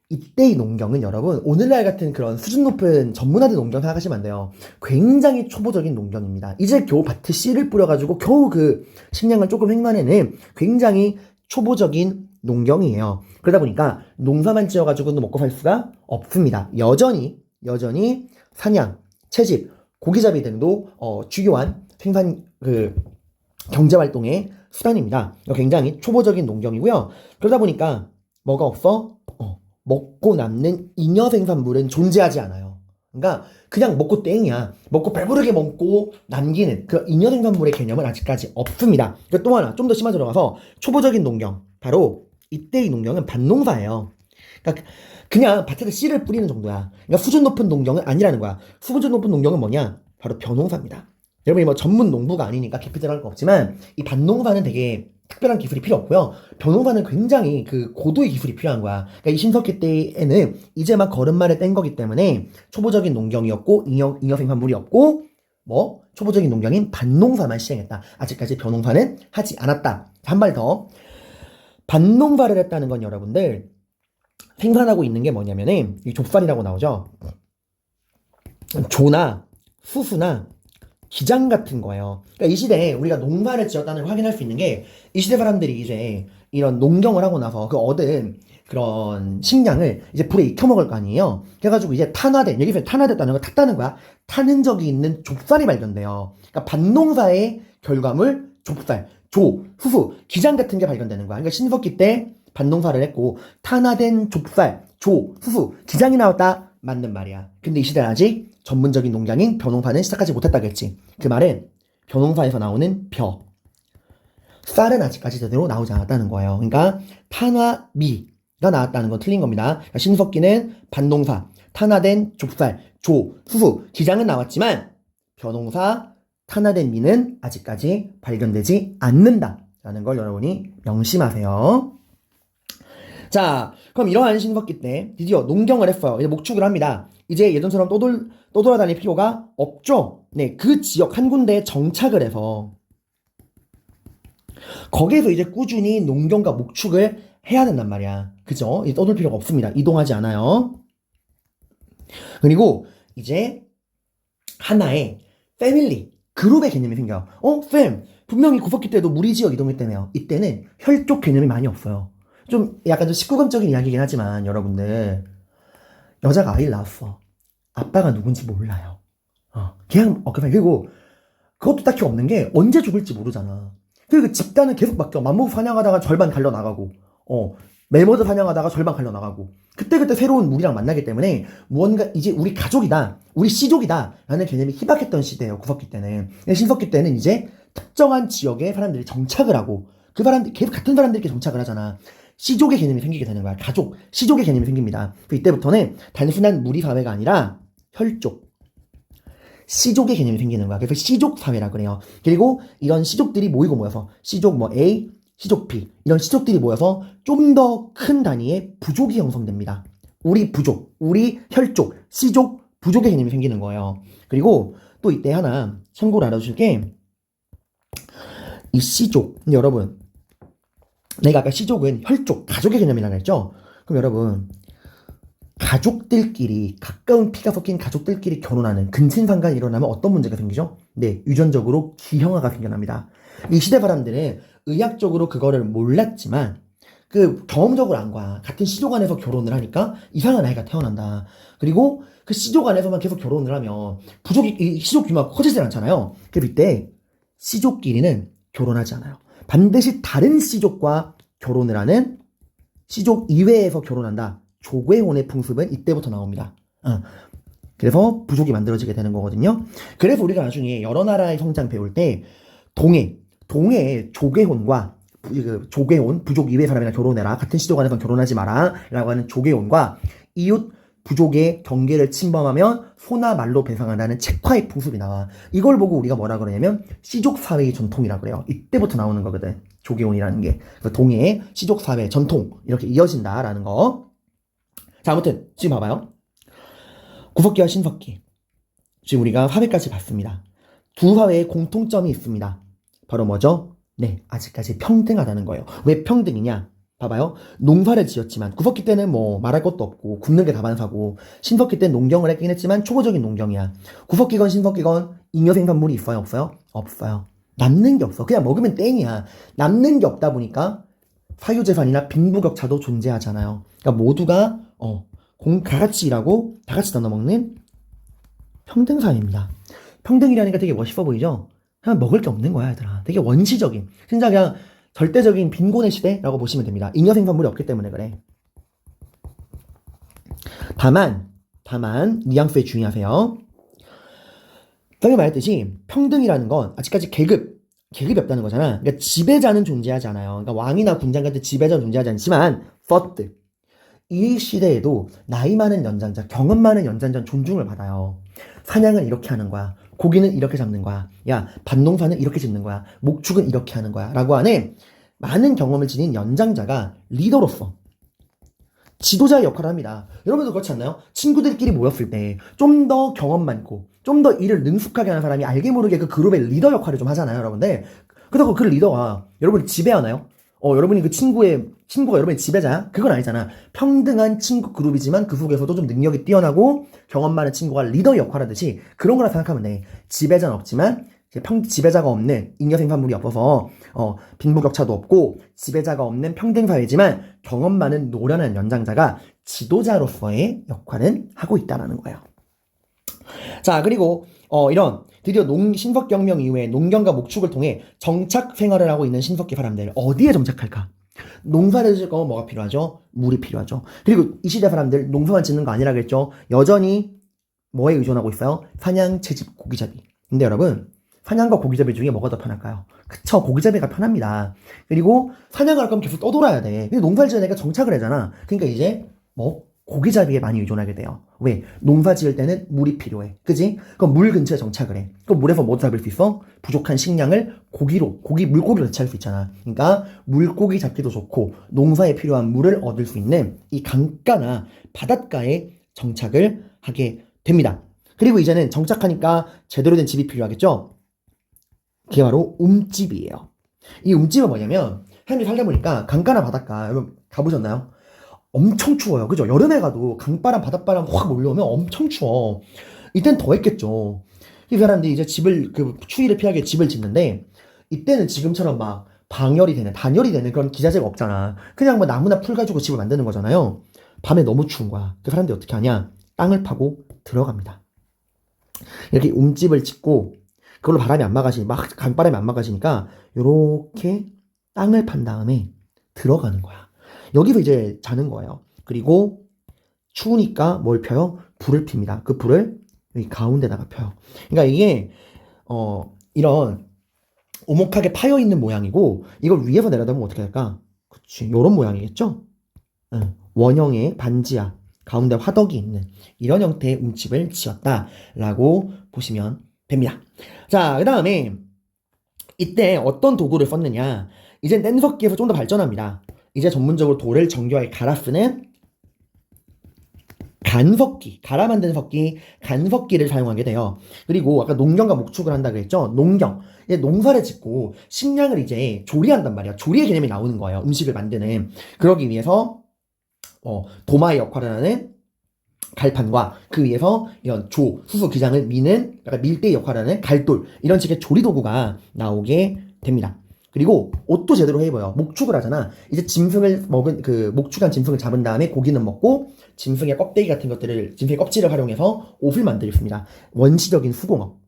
이때의 농경은 여러분 오늘날 같은 그런 수준 높은 전문화된 농경 생각하시면 안 돼요. 굉장히 초보적인 농경입니다. 이제 겨우 밭에 씨를 뿌려가지고 겨우 그 식량을 조금 획만해낸 굉장히 초보적인 농경이에요. 그러다 보니까 농사만 지어가지고는 먹고 살 수가 없습니다. 여전히 사냥, 채집, 고기잡이 등도 주요한 생산 경제활동의 수단입니다. 굉장히 초보적인 농경이고요. 그러다 보니까 뭐가 없어? 먹고 남는 잉여 생산물은 존재하지 않아요. 그러니까 그냥 먹고 땡이야. 먹고 배부르게 먹고 남기는 그 잉여 생산물의 개념은 아직까지 없습니다. 또 하나 좀 더 심하게 들어가서 초보적인 농경. 바로 이때의 농경은 밭농사예요. 그러니까 그냥 밭에서 씨를 뿌리는 정도야. 그러니까 수준 높은 농경은 아니라는 거야. 수준 높은 농경은 뭐냐? 바로 벼농사입니다. 여러분이 뭐 전문 농부가 아니니까 깊이 들어갈 거 없지만 이 밭농사는 되게 특별한 기술이 필요 없고요. 벼농사는 굉장히 그 고도의 기술이 필요한 거야. 그러니까 이 신석기 때에는 이제 막 걸음마를 뗀 거기 때문에 초보적인 농경이었고 잉여 생산물이었고 뭐 초보적인 농경인 밭농사만 시행했다. 아직까지 벼농사는 하지 않았다. 한 발 더. 밭농사를 했다는 건 여러분들 생산하고 있는 게 뭐냐면은 이 좁쌀이라고 나오죠. 조나 수수나 기장 같은 거예요. 그러니까 이 시대에 우리가 농사를 지었다는 걸 확인할 수 있는 게 이 시대 사람들이 이제 이런 농경을 하고 나서 그 얻은 그런 식량을 이제 불에 익혀 먹을 거 아니에요. 그래가지고 이제 탄화된, 여기서 탄화됐다는 걸 탔다는 거야. 탄 흔적이 있는 좁쌀이 발견돼요. 그러니까 밭농사의 결과물 좁쌀, 후후, 기장 같은 게 발견되는 거야. 그러니까 신석기 때 밭농사를 했고 탄화된 좁쌀, 후후, 기장이 나왔다. 맞는 말이야. 근데 이 시대는 아직 전문적인 농장인 벼농사는 시작하지 못했다겠지. 그 말은 벼농사에서 나오는 쌀은 아직까지 제대로 나오지 않았다는 거예요. 그러니까 탄화미가 나왔다는 건 틀린 겁니다. 그러니까 신석기는 밭농사, 탄화된 좁쌀, 후후, 기장은 나왔지만 벼농사, 탄화된 미는 아직까지 발견되지 않는다라는 걸 여러분이 명심하세요. 자, 그럼 이러한 신석기 때 드디어 농경을 했어요. 이제 목축을 합니다. 이제 예전처럼 떠돌아다닐 필요가 없죠. 네, 그 지역 한 군데에 정착을 해서 거기에서 이제 꾸준히 농경과 목축을 해야 된단 말이야. 그죠? 이제 떠돌 필요가 없습니다. 이동하지 않아요. 그리고 이제 하나의 패밀리, 그룹의 개념이 생겨요. 분명히 구석기 때도 무리지역 이동했다며요. 이때는 혈족 개념이 많이 없어요. 좀 약간 좀 19금적인 이야기긴 하지만 여러분들, 여자가 아이를 낳았어. 아빠가 누군지 몰라요. 그리고 그것도 딱히 없는 게 언제 죽을지 모르잖아. 그리고 집단은 계속 바뀌어. 맘목 사냥하다가 절반 갈려나가고, 멜머드 사냥하다가 절반 갈려나가고, 그때그때 새로운 무리랑 만나기 때문에 무언가 이제 우리 가족이다, 우리 씨족이다 라는 개념이 희박했던 시대예요. 구석기 때는. 신석기 때는 이제 특정한 지역에 사람들이 정착을 하고 그 사람들 계속 같은 사람들끼리 정착을 하잖아. 씨족의 개념이 생기게 되는 거야. 가족, 씨족의 개념이 생깁니다. 이때부터는 단순한 무리 사회가 아니라 혈족, 씨족의 개념이 생기는 거야. 그래서 씨족 사회라 그래요. 그리고 이런 씨족들이 모이고 모여서 씨족 A, 씨족 B 이런 씨족들이 모여서 좀 더 큰 단위의 부족이 형성됩니다. 우리 부족, 우리 혈족, 씨족, 부족의 개념이 생기는 거예요. 그리고 또 이때 하나 참고로 알아두실 게 이 씨족, 여러분, 내가 아까 씨족은 혈족, 가족의 개념이라고 했죠? 그럼 여러분, 가족들끼리, 가까운 피가 섞인 가족들끼리 결혼하는 근친상간이 일어나면 어떤 문제가 생기죠? 네, 유전적으로 기형아가 생겨납니다. 이 시대 사람들은 의학적으로 그거를 몰랐지만 그 경험적으로 안 거야. 같은 씨족 안에서 결혼을 하니까 이상한 아이가 태어난다. 그리고 그 씨족 안에서만 계속 결혼을 하면 이 씨족 규모가 커지질 않잖아요. 그래서 이때 씨족끼리는 결혼하지 않아요. 반드시 다른 씨족과 결혼을 하는, 씨족 이외에서 결혼한다. 조괴혼의 풍습은 이때부터 나옵니다. 그래서 부족이 만들어지게 되는 거거든요. 그래서 우리가 나중에 여러 나라의 성장 배울 때 동해의 조괴혼과 조괴혼, 부족 이외의 사람이랑 결혼해라, 같은 씨족 안에서 결혼하지 마라 라고 하는 조괴혼과 이웃 부족의 경계를 침범하면 소나 말로 배상한다는 책화의 풍습이 나와. 이걸 보고 우리가 뭐라 그러냐면 씨족사회의 전통이라 그래요. 이때부터 나오는 거거든, 조계혼이라는 게. 동해의 씨족사회 전통 이렇게 이어진다라는 거. 자, 아무튼 지금 봐봐요. 구석기와 신석기, 지금 우리가 사회까지 봤습니다. 두 사회에 공통점이 있습니다. 바로 뭐죠? 네, 아직까지 평등하다는 거예요. 왜 평등이냐? 봐봐요. 농사를 지었지만 구석기 때는 뭐 말할 것도 없고 굽는 게 다반사고, 신석기 때는 농경을 했긴 했지만 초보적인 농경이야. 구석기건 신석기건 잉여 생산물이 있어요, 없어요? 없어요. 남는 게 없어. 그냥 먹으면 땡이야. 남는 게 없다 보니까 사유재산이나 빈부격차도 존재하잖아요. 그러니까 모두가 다 같이 일하고 다 같이 나눠 먹는 평등사회입니다. 평등이라니까 되게 멋있어 보이죠? 그냥 먹을 게 없는 거야, 얘들아. 되게 원시적인, 진짜 그냥 절대적인 빈곤의 시대라고 보시면 됩니다. 잉여 생산물이 없기 때문에 그래. 다만 뉘앙스에 주의하세요. 방금 말했듯이 평등이라는 건 아직까지 계급이 없다는 거잖아. 그러니까 지배자는 존재하지 않아요. 그러니까 왕이나 군장 같은 지배자는 존재하지 않지만 first, 이 시대에도 나이 많은 연장자, 경험 많은 연장자는 존중을 받아요. 사냥은 이렇게 하는 거야. 고기는 이렇게 잡는 거야. 야, 밭농사는 이렇게 짓는 거야. 목축은 이렇게 하는 거야. 라고 하는 많은 경험을 지닌 연장자가 리더로서 지도자의 역할을 합니다. 여러분도 그렇지 않나요? 친구들끼리 모였을 때 좀 더 경험 많고 좀 더 일을 능숙하게 하는 사람이 알게 모르게 그 그룹의 리더 역할을 좀 하잖아요, 여러분들. 그렇다고 그 리더가 여러분을 지배하나요? 여러분이 그 친구의 친구가 여러분의 지배자야? 그건 아니잖아. 평등한 친구 그룹이지만 그 속에서도 좀 능력이 뛰어나고 경험 많은 친구가 리더 역할을 하듯이 그런 거라 생각하면 돼. 지배자는 없지만 지배자가 없는 잉여 생산물이 없어서 빈부격차도 없고 지배자가 없는 평등사회지만 경험 많은 노련한 연장자가 지도자로서의 역할은 하고 있다는 거예요. 자, 그리고 이런 드디어 신석경명 이후에 농경과 목축을 통해 정착 생활을 하고 있는 신석기 사람들 어디에 정착할까? 농사를 짓을 거면 뭐가 필요하죠? 물이 필요하죠. 그리고 이 시대 사람들 농사만 짓는 거 아니라겠죠? 여전히 뭐에 의존하고 있어요? 사냥, 채집, 고기잡이. 근데 여러분 사냥과 고기잡이 중에 뭐가 더 편할까요? 그쵸, 고기잡이가 편합니다. 그리고 사냥을 할 거면 계속 떠돌아야 돼. 근데 농사를 지으니까 정착을 하잖아. 그러니까 이제 고기잡이에 많이 의존하게 돼요. 왜? 농사 지을 때는 물이 필요해. 그지? 그럼 물 근처에 정착을 해. 그럼 물에서 뭐 잡을 수 있어? 부족한 식량을 물고기로 대체할 수 있잖아. 그러니까 물고기 잡기도 좋고 농사에 필요한 물을 얻을 수 있는 이 강가나 바닷가에 정착을 하게 됩니다. 그리고 이제는 정착하니까 제대로 된 집이 필요하겠죠? 그게 바로 움집이에요. 이 움집은 뭐냐면 사람들이 살다 보니까 강가나 바닷가 여러분 가보셨나요? 엄청 추워요. 그죠? 여름에 가도 강바람, 바닷바람 확 몰려오면 엄청 추워. 이땐 더 했겠죠. 이 사람들이 이제 추위를 피하게 집을 짓는데, 이때는 지금처럼 막 단열이 되는 그런 기자재가 없잖아. 그냥 뭐 나무나 풀 가지고 집을 만드는 거잖아요. 밤에 너무 추운 거야. 그 사람들이 어떻게 하냐? 땅을 파고 들어갑니다. 이렇게 움집을 짓고, 그걸로 강바람이 안 막아지니까, 요렇게 땅을 판 다음에 들어가는 거야. 여기서 이제 자는 거예요. 그리고 추우니까 뭘 펴요? 불을 핍니다. 그 불을 여기 가운데다가 펴요. 그러니까 이게 이런 오목하게 파여 있는 모양이고 이걸 위에서 내려다보면 어떻게 될까? 그치, 요런 모양이겠죠? 원형의 반지하 가운데 화덕이 있는 이런 형태의 움집을 지었다라고 보시면 됩니다. 자, 그 다음에 이때 어떤 도구를 썼느냐? 이제 뗀석기에서 좀 더 발전합니다. 이제 전문적으로 돌을 정교하게 갈아 쓰는 간석기, 갈아 만든 석기, 간석기를 사용하게 돼요. 그리고 아까 농경과 목축을 한다 그랬죠? 농경. 이제 농사를 짓고 식량을 이제 조리한단 말이야. 조리의 개념이 나오는 거예요. 음식을 만드는. 그러기 위해서 도마의 역할을 하는 갈판과 그 위에서 이런 수수 기장을 미는 약간 밀대 역할을 하는 갈돌 이런 식의 조리 도구가 나오게 됩니다. 그리고 옷도 제대로 해입어요. 목축을 하잖아. 이제 목축한 짐승을 잡은 다음에 고기는 먹고 짐승의 껍데기 같은 것들을 짐승의 껍질을 활용해서 옷을 만들습니다. 원시적인 수공업.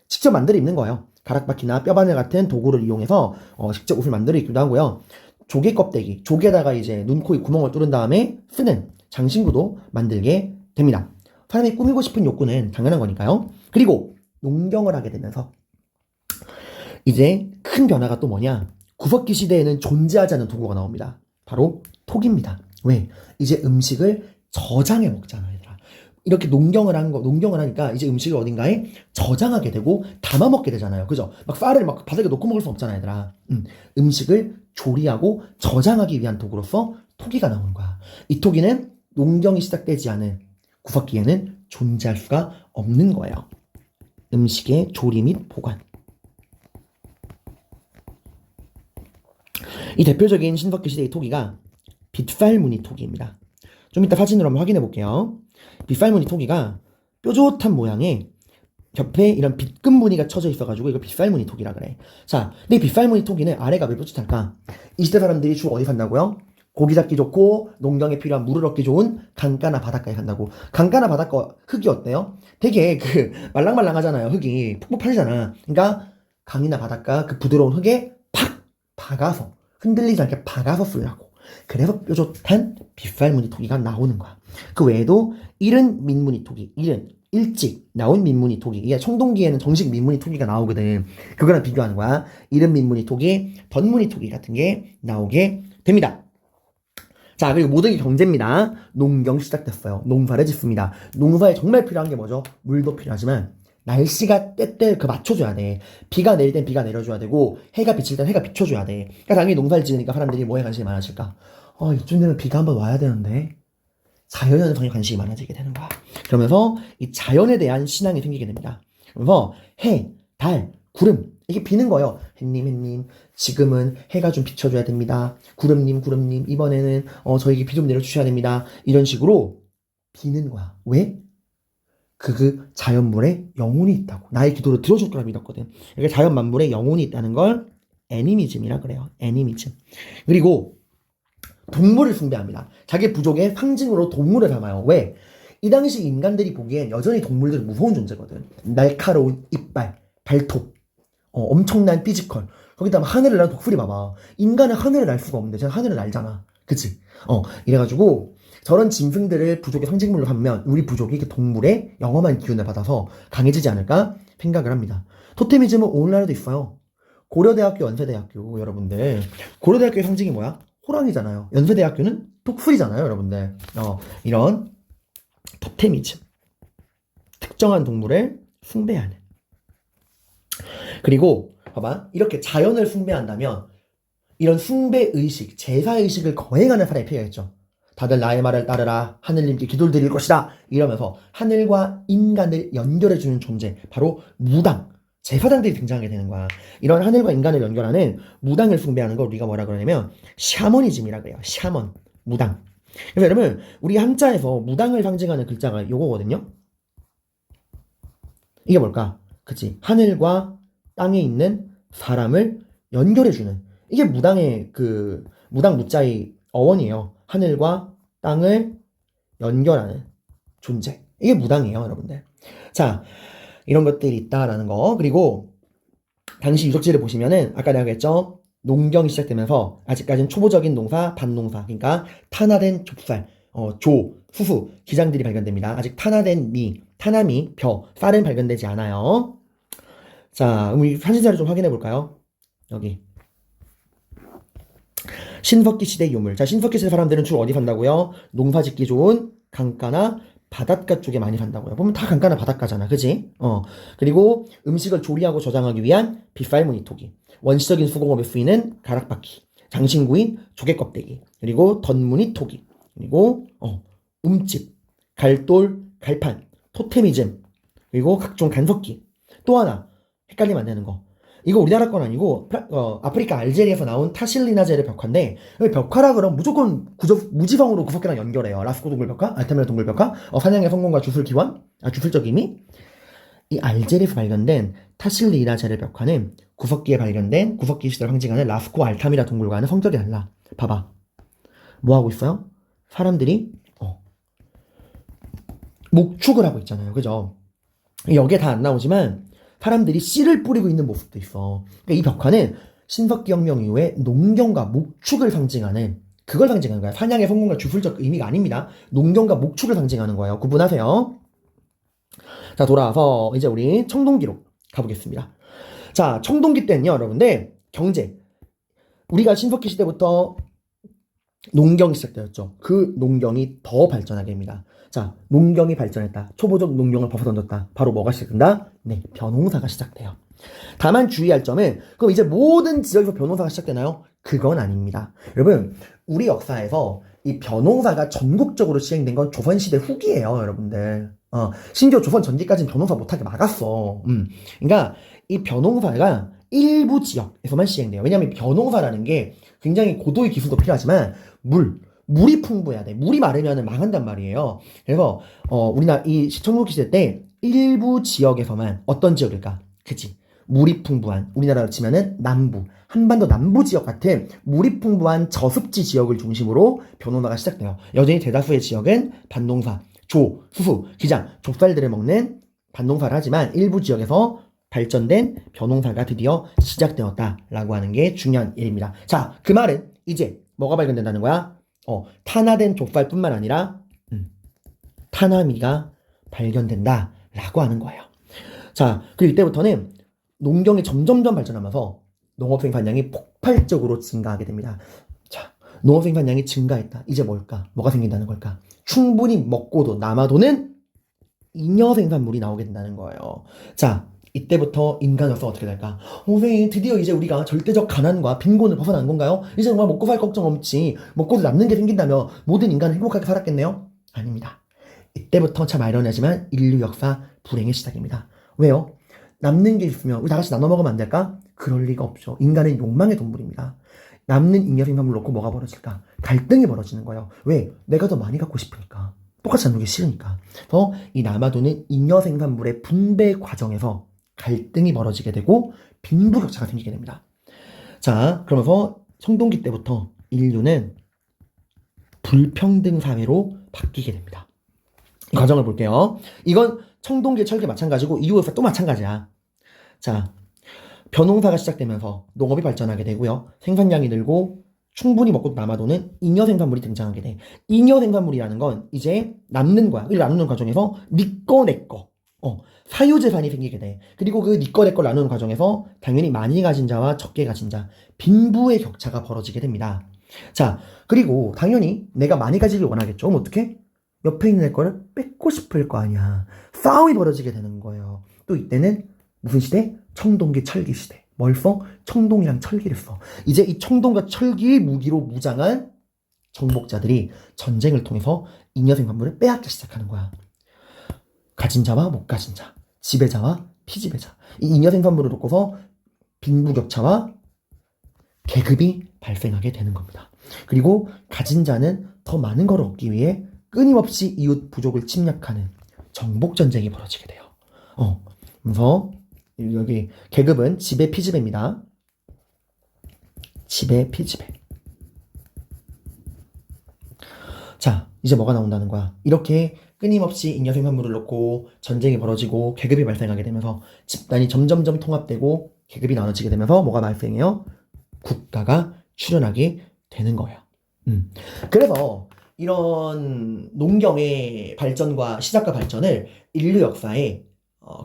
직접 만들어 입는 거예요. 가락바퀴나 뼈바늘 같은 도구를 이용해서 직접 옷을 만들어 입기도 하고요. 조개 껍데기, 조개에다가 이제 눈, 코, 입 구멍을 뚫은 다음에 쓰는 장신구도 만들게 됩니다. 사람이 꾸미고 싶은 욕구는 당연한 거니까요. 그리고 농경을 하게 되면서 이제 큰 변화가 또 뭐냐? 구석기 시대에는 존재하지 않는 도구가 나옵니다. 바로 톡입니다. 왜? 이제 음식을 저장해 먹잖아, 얘들아. 이렇게 농경을 하니까 이제 음식을 어딘가에 저장하게 되고 담아 먹게 되잖아요. 그죠? 막 쌀을 막 바닥에 놓고 먹을 수 없잖아, 얘들아. 음식을 조리하고 저장하기 위한 도구로서 토기가 나오는 거야. 이 토기는 농경이 시작되지 않은 구석기에는 존재할 수가 없는 거예요. 음식의 조리 및 보관. 이 대표적인 신석기 시대의 토기가 빗살무늬 토기입니다. 좀 이따 사진으로 한번 확인해 볼게요. 빗살무늬 토기가 뾰족한 모양의 옆에 이런 빗금 무늬가 쳐져 있어가지고 이거 빗살무늬 토기라 그래. 자, 근데 이 빗살무늬 토기는 아래가 왜 뾰족할까? 이 시대 사람들이 주로 어디 산다고요? 고기 잡기 좋고 농경에 필요한 물을 얻기 좋은 강가나 바닷가에 산다고. 강가나 바닷가 흙이 어때요? 되게 말랑말랑하잖아요. 흙이 푹푹하잖아. 그러니까 강이나 바닷가 그 부드러운 흙에 팍 박아서 흔들리지 않게 박아서 쓰려고. 그래서 뾰족한 빗살무늬 토기가 나오는 거야. 그 외에도 이른 민무늬 토기, 일찍 나온 민무늬 토기. 이게 청동기에는 정식 민무늬 토기가 나오거든. 그거랑 비교하는 거야. 이른 민무늬 토기, 덧무늬 토기 같은 게 나오게 됩니다. 자, 그리고 모든 게 경제입니다. 농경 시작됐어요. 농사를 짓습니다. 농사에 정말 필요한 게 뭐죠? 물도 필요하지만 날씨가 때때 맞춰줘야 돼. 비가 내릴 땐 비가 내려줘야 되고 해가 비칠 땐 해가 비춰줘야 돼. 그러니까 당연히 농사를 지으니까 사람들이 뭐에 관심이 많아질까? 이쯤 되면 비가 한번 와야 되는데 자연에는 당연히 관심이 많아지게 되는 거야. 그러면서 이 자연에 대한 신앙이 생기게 됩니다. 그래서 해, 달, 구름. 이게 비는 거예요. 햇님, 지금은 해가 좀 비춰줘야 됩니다. 구름님, 이번에는 저에게 비 좀 내려주셔야 됩니다. 이런 식으로 비는 거야. 왜? 그 자연물에 영혼이 있다고. 나의 기도를 들어줄 거라 믿었거든. 그러니까 자연 만물에 영혼이 있다는 걸 애니미즘이라 그래요. 애니미즘. 그리고 동물을 숭배합니다. 자기 부족의 상징으로 동물을 담아요. 왜? 이 당시 인간들이 보기엔 여전히 동물들은 무서운 존재거든. 날카로운 이빨, 발톱, 엄청난 피지컬. 거기다 하늘을 날 독수리 봐봐. 인간은 하늘을 날 수가 없는데 쟤는 하늘을 날잖아. 그치? 이래가지고 저런 짐승들을 부족의 상징물로 하면 우리 부족이 그 동물의 영험한 기운을 받아서 강해지지 않을까 생각을 합니다. 토테미즘은 오늘날에도 있어요. 고려대학교, 연세대학교 여러분들. 고려대학교의 상징이 뭐야? 호랑이잖아요. 연세대학교는 독수리잖아요, 여러분들. 이런 토테미즘. 특정한 동물을 숭배하는. 그리고 봐봐. 이렇게 자연을 숭배한다면 이런 숭배의식, 제사의식을 거행하는 사람이 필요했죠. 다들 나의 말을 따르라. 하늘님께 기도를 드릴 것이다. 이러면서 하늘과 인간을 연결해주는 존재. 바로 무당. 제사장들이 등장하게 되는 거야. 이런 하늘과 인간을 연결하는 무당을 숭배하는 걸 우리가 뭐라 그러냐면 샤머니즘이라 그래요. 샤먼. 무당. 그래서 여러분 우리 한자에서 무당을 상징하는 글자가 요거거든요. 이게 뭘까? 그치? 하늘과 땅에 있는 사람을 연결해주는. 이게 무당의 무당 무자의 어원이에요. 하늘과 땅을 연결하는 존재. 이게 무당이에요, 여러분들. 자, 이런 것들이 있다라는 거. 그리고 당시 유적지를 보시면은 아까 내가 그랬죠? 농경이 시작되면서 아직까지는 초보적인 농사, 밭농사. 그러니까 탄화된 좁쌀, 조, 수수, 기장들이 발견됩니다. 아직 탄화된 미, 타나미, 벼, 쌀은 발견되지 않아요. 자, 우리 사진자를 좀 확인해 볼까요? 여기. 신석기 시대 유물. 자, 신석기 시대 사람들은 주로 어디 산다고요? 농사 짓기 좋은 강가나 바닷가 쪽에 많이 산다고요. 보면 다 강가나 바닷가잖아. 그지? 그리고 음식을 조리하고 저장하기 위한 빗살무늬 토기. 원시적인 수공업에 쓰이는 가락바퀴. 장신구인 조개 껍데기. 그리고 덧무늬 토기. 그리고 움집, 갈돌, 갈판, 토테미즘. 그리고 각종 간석기. 또 하나 헷갈리면 안 되는 거. 이거 우리나라 건 아니고 아프리카 알제리에서 나온 타실리나제르 벽화인데 벽화라 그러면 무조건 무지성으로 구석기랑 연결해요. 라스코 동굴 벽화, 알타미라 동굴 벽화, 사냥의 성공과 주술 기원, 주술적 의미. 이 알제리에서 발견된 타실리나제르 벽화는 구석기에 발견된 구석기 시대를 상징하는 라스코 알타미라 동굴과는 성격이 달라. 봐봐. 뭐 하고 있어요? 사람들이 목축을 하고 있잖아요. 그죠? 여기에 다 안 나오지만 사람들이 씨를 뿌리고 있는 모습도 있어. 그러니까 이 벽화는 신석기 혁명 이후에 농경과 목축을 상징하는 그걸 상징하는 거야. 사냥의 성공과 주술적 의미가 아닙니다. 농경과 목축을 상징하는 거예요. 구분하세요. 자, 돌아와서 이제 우리 청동기로 가보겠습니다. 자, 청동기 때는요, 여러분들 경제. 우리가 신석기 시대부터 농경이 시작되었죠. 그 농경이 더 발전하게 됩니다. 자, 농경이 발전했다. 초보적 농경을 벗어던졌다. 바로 뭐가 시작된다? 네, 벼농사가 시작돼요. 다만 주의할 점은 그럼 이제 모든 지역에서 벼농사가 시작되나요? 그건 아닙니다. 여러분, 우리 역사에서 이 벼농사가 전국적으로 시행된 건 조선시대 후기예요, 여러분들. 심지어 조선 전기까지는 벼농사 못하게 막았어. 그러니까 이 벼농사가 일부 지역에서만 시행돼요. 왜냐하면 벼농사라는 게 굉장히 고도의 기술도 필요하지만 물이 풍부해야 돼. 물이 마르면 망한단 말이에요. 그래서 우리나라 이 청동기 시대 때 일부 지역에서만 어떤 지역일까? 그치? 물이 풍부한 우리나라로 치면은 남부 한반도 남부 지역 같은 물이 풍부한 저습지 지역을 중심으로 벼농사가 시작돼요. 여전히 대다수의 지역은 밭농사, 조, 수수, 기장, 좁쌀들을 먹는 밭농사를 하지만 일부 지역에서 발전된 벼농사가 드디어 시작되었다라고 하는 게 중요한 일입니다. 자, 그 말은 이제 뭐가 발견된다는 거야? 탄화된 좁쌀뿐만 아니라 타나미가 발견된다라고 하는 거예요. 자, 그리고 이때부터는 농경이 점점점 발전하면서 농업 생산량이 폭발적으로 증가하게 됩니다. 자, 농업 생산량이 증가했다. 이제 뭘까? 뭐가 생긴다는 걸까? 충분히 먹고도 남아도는 잉여 생산물이 나오게 된다는 거예요. 자, 이때부터 인간으로서 어떻게 될까? 선생님, 드디어 이제 우리가 절대적 가난과 빈곤을 벗어난 건가요? 이제 정말 먹고 살 걱정 없지. 먹고도 남는 게 생긴다며 모든 인간은 행복하게 살았겠네요? 아닙니다. 이때부터 참 아이러니하지만 인류 역사 불행의 시작입니다. 왜요? 남는 게 있으면 우리 다 같이 나눠 먹으면 안 될까? 그럴 리가 없죠. 인간은 욕망의 동물입니다. 남는 잉여 생산물 놓고 뭐가 벌어질까? 갈등이 벌어지는 거예요. 왜? 내가 더 많이 갖고 싶으니까. 똑같이 나누기 싫으니까. 그래서 이 남아도는 잉여 생산물의 분배 과정에서 갈등이 벌어지게 되고 빈부격차가 생기게 됩니다. 자, 그러면서 청동기 때부터 인류는 불평등 사회로 바뀌게 됩니다. 이 과정을 볼게요. 이건 청동기, 철기 마찬가지고 이후에서 또 마찬가지야. 자, 벼농사가 시작되면서 농업이 발전하게 되고요. 생산량이 늘고 충분히 먹고 남아도는 잉여 생산물이 등장하게 돼. 잉여 생산물이라는 건 이제 남는 거야. 이 나누는 과정에서 니 거, 내 거. 사유재산이 생기게 돼. 그리고 그 니 거, 내 거 나누는 과정에서 당연히 많이 가진 자와 적게 가진 자, 빈부의 격차가 벌어지게 됩니다. 자, 그리고 당연히 내가 많이 가지길 원하겠죠. 그럼 어떻게? 옆에 있는 애 거를 뺏고 싶을 거 아니야. 싸움이 벌어지게 되는 거예요. 또 이때는 무슨 시대? 청동기, 철기 시대. 뭘 써? 청동이랑 철기를 써. 이제 이 청동과 철기 무기로 무장한 정복자들이 전쟁을 통해서 잉여 생산물을 빼앗기 시작하는 거야. 가진 자와 못 가진 자, 지배자와 피지배자. 이 잉여 생산물을 놓고서 빈부격차와 계급이 발생하게 되는 겁니다. 그리고 가진 자는 더 많은 걸 얻기 위해 끊임없이 이웃 부족을 침략하는 정복전쟁이 벌어지게 돼요. 그래서 여기 계급은 지배, 피지배입니다. 지배, 피지배. 자, 이제 뭐가 나온다는 거야? 이렇게 끊임없이 잉여 생산물을 놓고 전쟁이 벌어지고 계급이 발생하게 되면서 집단이 점점점 통합되고 계급이 나눠지게 되면서 뭐가 발생해요? 국가가 출현하게 되는 거예요. 그래서 이런 농경의 발전과 시작과 발전을 인류 역사에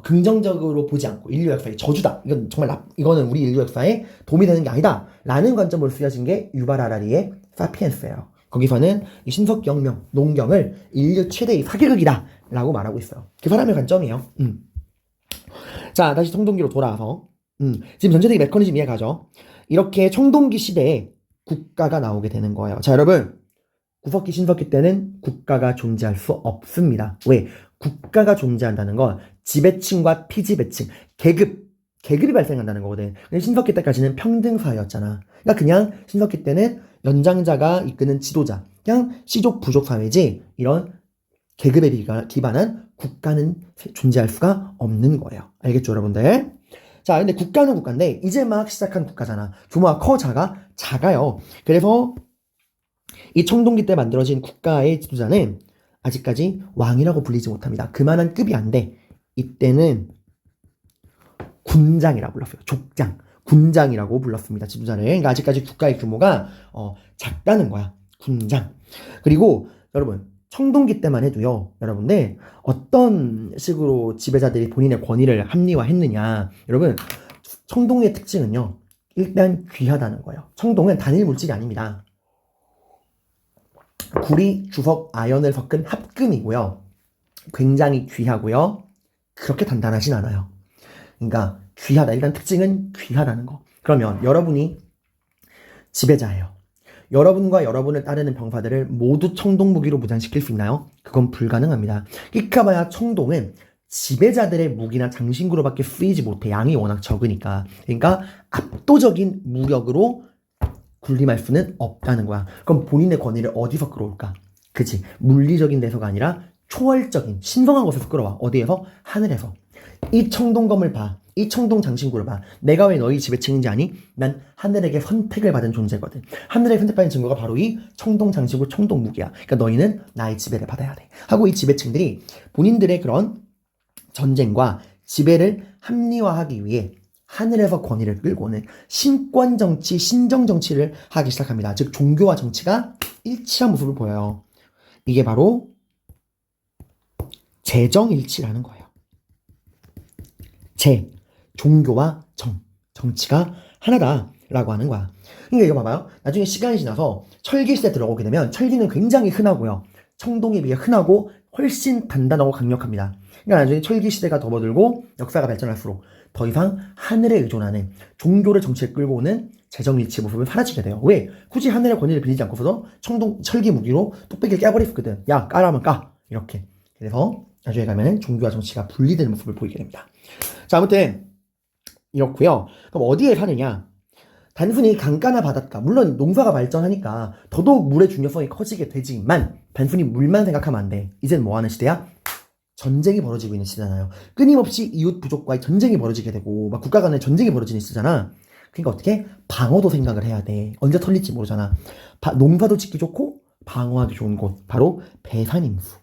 긍정적으로 보지 않고 인류 역사의 저주다. 이건 정말 이거는 우리 인류 역사에 도움이 되는 게 아니다. 라는 관점으로 쓰여진 게 유발 하라리의 사피엔스예요. 거기서는 이 신석혁명, 농경을 인류 최대의 사기극이다. 라고 말하고 있어요. 그 사람의 관점이에요. 자, 다시 청동기로 돌아와서 지금 전체적인 메커니즘 이해가죠? 이렇게 청동기 시대에 국가가 나오게 되는 거예요. 자, 여러분. 구석기, 신석기 때는 국가가 존재할 수 없습니다. 왜? 국가가 존재한다는 건 지배층과 피지배층, 계급이 발생한다는 거거든. 근데 신석기 때까지는 평등사회였잖아. 그러니까 그냥 신석기 때는 연장자가 이끄는 지도자, 그냥 시족, 부족 사회지 이런 계급에 기반한 국가는 존재할 수가 없는 거예요. 알겠죠, 여러분들? 자, 근데 국가는 국가인데 이제 막 시작한 국가잖아. 규모가 커, 작아요. 그래서 이 청동기 때 만들어진 국가의 지도자는 아직까지 왕이라고 불리지 못합니다. 그만한 급이 안 돼. 이때는 군장이라고 불렀어요. 족장, 군장이라고 불렀습니다. 지도자를. 그러니까 아직까지 국가의 규모가 작다는 거야. 군장. 그리고 여러분 청동기 때만 해도요. 여러분들 어떤 식으로 지배자들이 본인의 권위를 합리화했느냐. 여러분 청동의 특징은요. 일단 귀하다는 거예요. 청동은 단일 물질이 아닙니다. 구리, 주석, 아연을 섞은 합금이고요. 굉장히 귀하고요. 그렇게 단단하진 않아요. 그러니까 귀하다. 일단 특징은 귀하다는 거. 그러면 여러분이 지배자예요. 여러분과 여러분을 따르는 병사들을 모두 청동무기로 무장시킬 수 있나요? 그건 불가능합니다. 이까봐야 청동은 지배자들의 무기나 장신구로밖에 쓰이지 못해. 양이 워낙 적으니까. 그러니까 압도적인 무력으로 군림할 수는 없다는 거야. 그럼 본인의 권위를 어디서 끌어올까? 그치. 물리적인 데서가 아니라 초월적인 신성한 곳에서 끌어와. 어디에서? 하늘에서. 이 청동검을 봐. 이 청동 장신구를 봐. 내가 왜 너희 지배층인지 아니? 난 하늘에게 선택을 받은 존재거든. 하늘에게 선택받은 증거가 바로 이 청동 장신구, 청동 무기야. 그러니까 너희는 나의 지배를 받아야 돼. 하고 이 지배층들이 본인들의 그런 전쟁과 지배를 합리화하기 위해 하늘에서 권위를 끌고 오는 신권 정치, 신정 정치를 하기 시작합니다. 즉 종교와 정치가 일치한 모습을 보여요. 이게 바로 재정일치라는 거예요. 종교와 정치가 하나다라고 하는 거야. 그러니까 이거 봐봐요. 나중에 시간이 지나서 철기 시대 들어오게 되면 철기는 굉장히 흔하고요. 청동에 비해 흔하고 훨씬 단단하고 강력합니다. 그러니까 나중에 철기 시대가 접어들고 역사가 발전할수록 더 이상 하늘에 의존하는 종교를 정치에 끌고 오는 재정일치 모습을 사라지게 돼요. 왜? 굳이 하늘의 권위를 빌리지 않고서도 철기 무기로 뚝배기를 깨버렸거든. 야, 까라면 까. 이렇게. 그래서 나중에 가면은 종교와 정치가 분리되는 모습을 보이게 됩니다. 자, 아무튼 이렇고요. 그럼 어디에 사느냐? 단순히 강가나 바닷가, 물론 농사가 발전하니까 더더욱 물의 중요성이 커지게 되지만 단순히 물만 생각하면 안 돼. 이젠 뭐 하는 시대야? 전쟁이 벌어지고 있는 시대잖아요. 끊임없이 이웃 부족과의 전쟁이 벌어지게 되고 막 국가 간의 전쟁이 벌어지는 시대잖아. 그러니까 어떻게? 방어도 생각을 해야 돼. 언제 털릴지 모르잖아. 농사도 짓기 좋고 방어하기 좋은 곳, 바로 배산임수.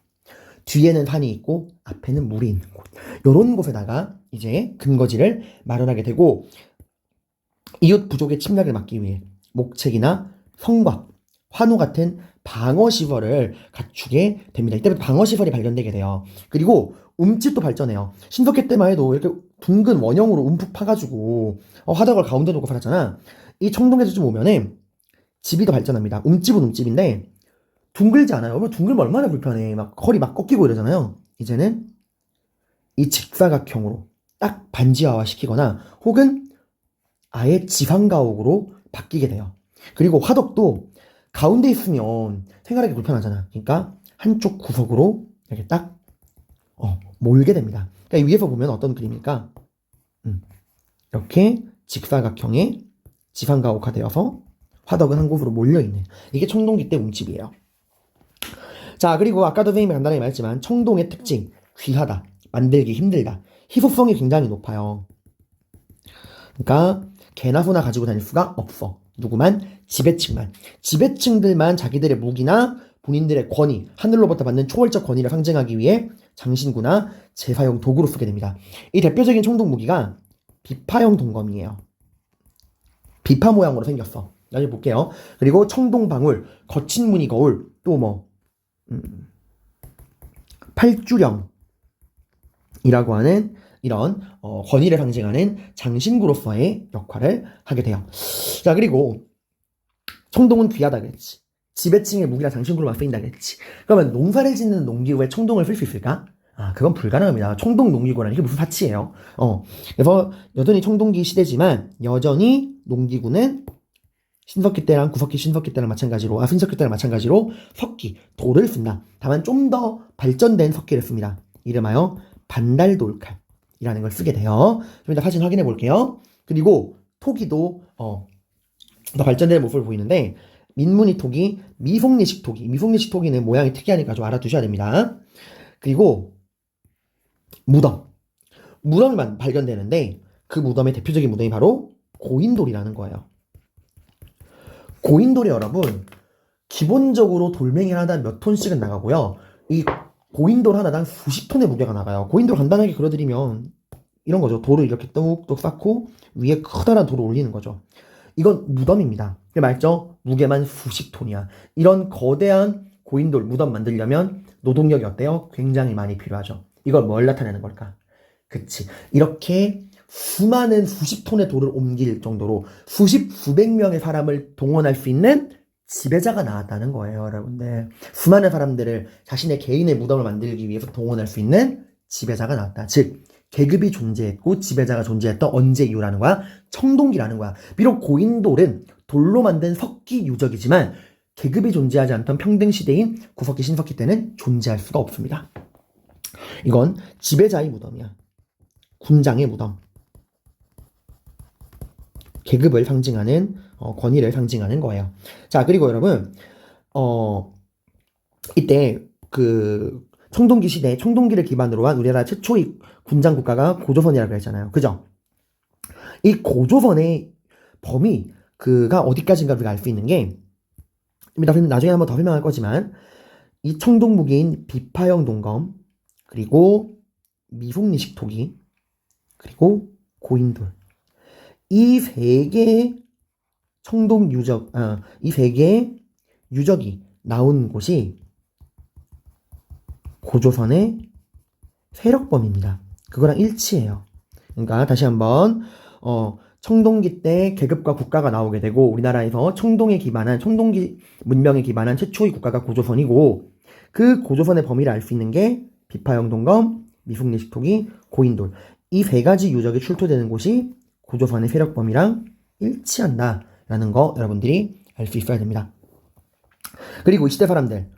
뒤에는 산이 있고 앞에는 물이 있는 곳. 요런 곳에다가 이제 근거지를 마련하게 되고, 이웃 부족의 침략을 막기 위해 목책이나 성곽, 환우 같은 방어시설을 갖추게 됩니다. 이때부터 방어시설이 발견되게 돼요. 그리고 움집도 발전해요. 신석기 때만 해도 이렇게 둥근 원형으로 움푹 파가지고 화덕을 가운데 놓고 살았잖아. 이 청동에서 좀 오면은 집이 더 발전합니다. 움집은 움집인데 둥글지 않아요. 둥글면 얼마나 불편해. 막 허리 막 꺾이고 이러잖아요. 이제는 이 직사각형으로 딱 반지하화 시키거나 혹은 아예 지상가옥으로 바뀌게 돼요. 그리고 화덕도 가운데 있으면 생활하기 불편하잖아. 그러니까 한쪽 구석으로 이렇게 딱 몰게 됩니다. 그러니까 위에서 보면 어떤 그림일까? 이렇게 직사각형의 지상가옥화되어서 화덕은 한 곳으로 몰려있는, 이게 청동기 때 움집이에요. 자, 그리고 아까도 선생님이 간단하게 말했지만 청동의 특징, 귀하다, 만들기 힘들다, 희소성이 굉장히 높아요. 그러니까 개나 소나 가지고 다닐 수가 없어. 누구만? 지배층만. 지배층들만 자기들의 무기나 본인들의 권위, 하늘로부터 받는 초월적 권위를 상징하기 위해 장신구나 제사용 도구로 쓰게 됩니다. 이 대표적인 청동 무기가 비파형 동검이에요. 비파 모양으로 생겼어. 나중에 볼게요. 그리고 청동방울, 거친 무늬 거울, 또 뭐 팔주령이라고 하는 이런 권위를 상징하는 장신구로서의 역할을 하게 돼요. 자, 그리고 청동은 귀하다 그랬지. 지배층의 무기라 장신구로만 쓰인다 그랬지. 그러면 농사를 짓는 농기구에 청동을 쓸 수 있을까? 그건 불가능합니다. 청동 농기구라는 게 무슨 사치예요. 그래서 여전히 청동기 시대지만 여전히 농기구는 신석기 때랑 구석기 신석기 때랑 마찬가지로 신석기 때랑 마찬가지로 석기, 돌을 쓴다. 다만 좀 더 발전된 석기를 씁니다. 이름하여 반달돌칼이라는 걸 쓰게 돼요. 좀 이따 사진 확인해 볼게요. 그리고 토기도 더 발전된 모습을 보이는데, 민무늬 토기, 미송리식 토기. 미송리식 토기는 모양이 특이하니까 좀 알아두셔야 됩니다. 그리고 무덤이 발견되는데 그 무덤의 대표적인 무덤이 바로 고인돌이라는 거예요. 고인돌이 여러분 기본적으로 돌멩이 하나당 몇 톤씩은 나가고요. 이 고인돌 하나당 수십 톤의 무게가 나가요. 고인돌 간단하게 그려드리면 이런 거죠. 돌을 이렇게 뚝뚝 쌓고 위에 커다란 돌을 올리는 거죠. 이건 무덤입니다. 맞죠? 무게만 수십 톤이야. 이런 거대한 고인돌 무덤 만들려면 노동력이 어때요? 굉장히 많이 필요하죠. 이걸 뭘 나타내는 걸까? 그치. 이렇게 수많은 수십 톤의 돌을 옮길 정도로 수백 명의 사람을 동원할 수 있는 지배자가 나왔다는 거예요, 여러분들. 수많은 사람들을 자신의 개인의 무덤을 만들기 위해서 동원할 수 있는 지배자가 나왔다. 즉, 계급이 존재했고 지배자가 존재했던 언제 이후라는 거야? 청동기라는 거야. 비록 고인돌은 돌로 만든 석기 유적이지만 계급이 존재하지 않던 평등시대인 구석기, 신석기 때는 존재할 수가 없습니다. 이건 지배자의 무덤이야. 군장의 무덤. 계급을 상징하는 권위를 상징하는 거예요. 자, 그리고 여러분 이때 그 청동기 시대, 청동기를 기반으로 한 우리나라 최초의 군장 국가가 고조선이라고 했잖아요. 그죠? 이 고조선의 범위 그가 어디까지인가 우리가 알 수 있는 게, 나중에 한번 더 설명할 거지만 이 청동 무기인 비파형 동검, 그리고 미송리식 토기, 그리고 고인돌, 이 세 개의 청동 유적, 이 세 개의 유적이 나온 곳이 고조선의 세력범입니다. 그거랑 일치해요. 그러니까 다시 한번 청동기 때 계급과 국가가 나오게 되고 우리나라에서 청동기 문명에 기반한 최초의 국가가 고조선이고, 그 고조선의 범위를 알 수 있는 게 비파형 동검, 미송리식 토기, 고인돌, 이 세 가지 유적이 출토되는 곳이 고조선의 세력범위랑 일치한다라는 거 여러분들이 알 수 있어야 됩니다. 그리고 이 시대 사람들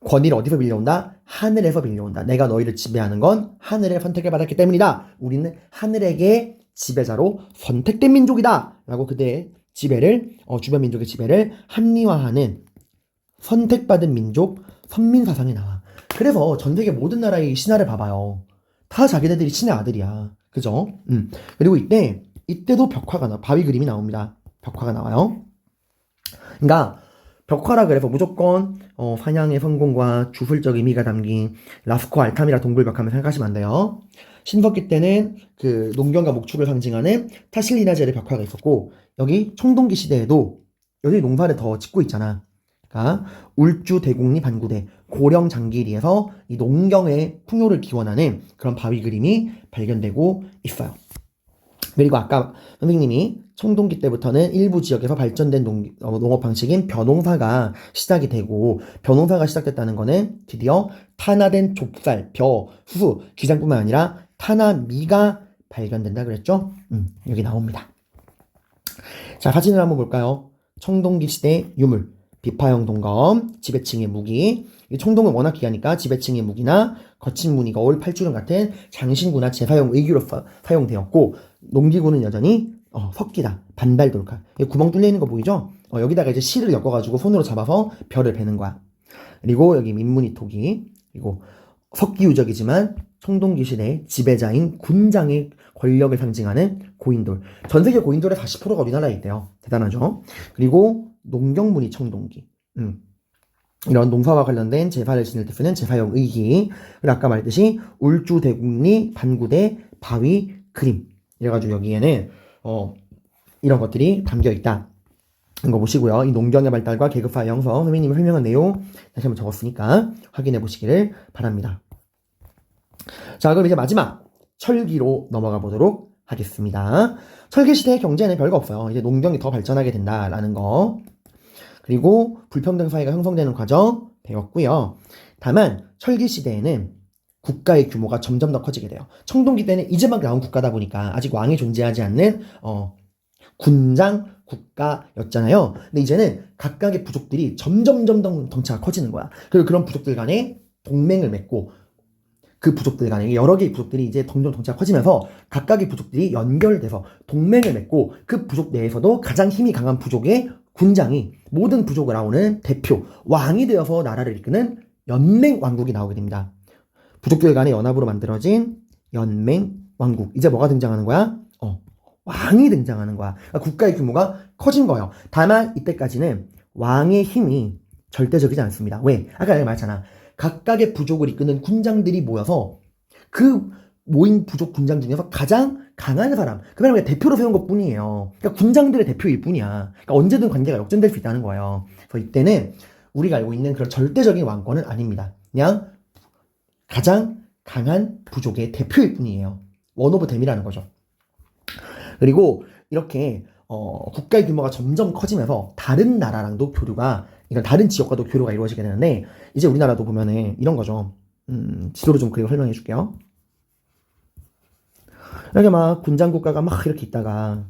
권위를 어디서 빌려온다? 하늘에서 빌려온다. 내가 너희를 지배하는 건 하늘의 선택을 받았기 때문이다. 우리는 하늘에게 지배자로 선택된 민족이다 라고 그대의 지배를 주변 민족의 지배를 합리화하는 선택받은 민족 선민사상이 나와. 그래서 전 세계 모든 나라의 신화를 봐봐요. 다 자기네들이 신의 아들이야. 그죠? 그리고 이때도 벽화가 바위 그림이 나옵니다. 벽화가 나와요. 그러니까 벽화라 그래서 무조건 사냥의 성공과 주술적 의미가 담긴 라스코 알타미라 동굴벽화만 생각하시면 안 돼요. 신석기 때는 그 농경과 목축을 상징하는 타실리나젤의 벽화가 있었고, 여기 청동기 시대에도 여기 농사를 더 짓고 있잖아. 그러니까 울주 대곡리 반구대 고령 장기리에서 이 농경의 풍요를 기원하는 그런 바위 그림이 발견되고 있어요. 그리고 아까 선생님이 청동기 때부터는 일부 지역에서 발전된 농업 방식인 벼농사가 시작이 되고, 벼농사가 시작됐다는 거는 드디어 탄화된 좁쌀, 벼, 수수, 기장뿐만 아니라 탄화미가 발견된다 그랬죠? 여기 나옵니다. 자, 사진을 한번 볼까요? 청동기 시대 유물, 비파형 동검, 지배층의 무기. 청동은 워낙 귀하니까 지배층의 무기나 거친 무늬가 어울 팔주름 같은 장신구나 제사용 의규로 사용되었고, 농기구는 여전히 석기다, 반달 돌칼. 구멍 뚫려 있는 거 보이죠? 여기다가 이제 실을 엮어가지고 손으로 잡아서 벼를 베는 거야. 그리고 여기 민무늬 토기, 그리고 석기유적이지만 청동기 시대 지배자인 군장의 권력을 상징하는 고인돌. 전 세계 고인돌의 40%가 우리나라에 있대요. 대단하죠? 그리고 농경무늬 청동기. 이런 농사와 관련된 제사를 지낼 때 쓰는 제사용 의기. 그리고 아까 말했듯이 울주 대국리 반구대 바위 그림. 이래가지고 여기에는 이런 것들이 담겨 있다. 이거 보시고요. 이 농경의 발달과 계급화 형성, 선생님이 설명한 내용 다시 한번 적었으니까 확인해 보시기를 바랍니다. 자, 그럼 이제 마지막 철기로 넘어가 보도록 하겠습니다. 철기 시대의 경제는 별거 없어요. 이제 농경이 더 발전하게 된다라는 거. 그리고 불평등 사회가 형성되는 과정 배웠고요. 다만 철기 시대에는 국가의 규모가 점점 더 커지게 돼요. 청동기 때는 이제 막 나온 국가다 보니까 아직 왕이 존재하지 않는 군장 국가였잖아요. 근데 이제는 각각의 부족들이 점점 덩치가 커지는 거야. 그리고 그런 부족들 간에 동맹을 맺고, 그 부족들 간에 여러 개의 부족들이 이제 점점 덩치가 커지면서 각각의 부족들이 연결돼서 동맹을 맺고, 그 부족 내에서도 가장 힘이 강한 부족의 군장이 모든 부족을 아우는 대표, 왕이 되어서 나라를 이끄는 연맹 왕국이 나오게 됩니다. 부족들 간의 연합으로 만들어진 연맹 왕국. 이제 뭐가 등장하는 거야? 왕이 등장하는 거야. 그러니까 국가의 규모가 커진 거예요. 다만 이때까지는 왕의 힘이 절대적이지 않습니다. 왜? 아까 내가 말했잖아. 각각의 부족을 이끄는 군장들이 모여서 그 모인 부족 군장 중에서 가장 강한 사람, 그 사람을 대표로 세운 것 뿐이에요. 그러니까 군장들의 대표일 뿐이야. 그러니까 언제든 관계가 역전될 수 있다는 거예요. 그래서 이때는 우리가 알고 있는 그런 절대적인 왕권은 아닙니다. 그냥 가장 강한 부족의 대표일 뿐이에요. 원 오브 댐이라는 거죠. 그리고 이렇게 국가의 규모가 점점 커지면서 다른 나라랑도 교류가, 이런 다른 지역과도 교류가 이루어지게 되는데, 이제 우리나라도 보면은 이런 거죠. 지도로 좀 그리고 설명해 줄게요. 이렇게 막 군장 국가가 막 이렇게 있다가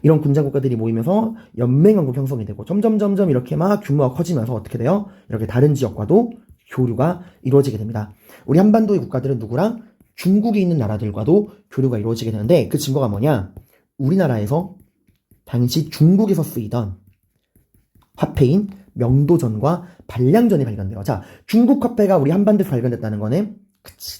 이런 군장 국가들이 모이면서 연맹왕국 형성이 되고, 점점 이렇게 막 규모가 커지면서 어떻게 돼요? 이렇게 다른 지역과도 교류가 이루어지게 됩니다. 우리 한반도의 국가들은 누구랑? 중국이 있는 나라들과도 교류가 이루어지게 되는데, 그 증거가 뭐냐? 우리나라에서 당시 중국에서 쓰이던 화폐인 명도전과 반량전이 발견돼요. 자, 중국 화폐가 우리 한반도에서 발견됐다는 거는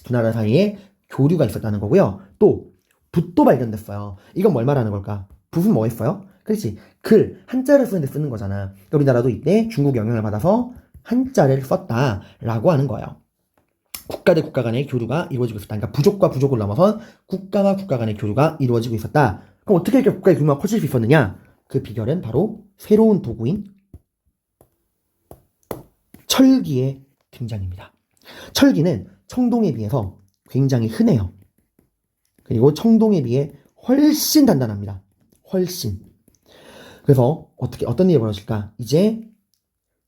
두 나라 사이에 교류가 있었다는 거고요. 또 붓도 발견됐어요. 이건 뭘 말하는 걸까? 붓은 뭐 했어요? 그렇지, 글, 한자를 쓰는데 쓰는 거잖아. 그러니까 우리나라도 이때 중국 영향을 받아서 한자를 썼다라고 하는 거예요. 국가 대 국가 간의 교류가 이루어지고 있었다. 그러니까 부족과 부족을 넘어선 국가와 국가 간의 교류가 이루어지고 있었다. 그럼 어떻게 이렇게 국가의 규모가 커질 수 있었느냐? 그 비결은 바로 새로운 도구인 철기의 등장입니다. 철기는 청동에 비해서 굉장히 흔해요. 그리고 청동에 비해 훨씬 단단합니다. 훨씬. 그래서 어떤 일이 벌어질까? 이제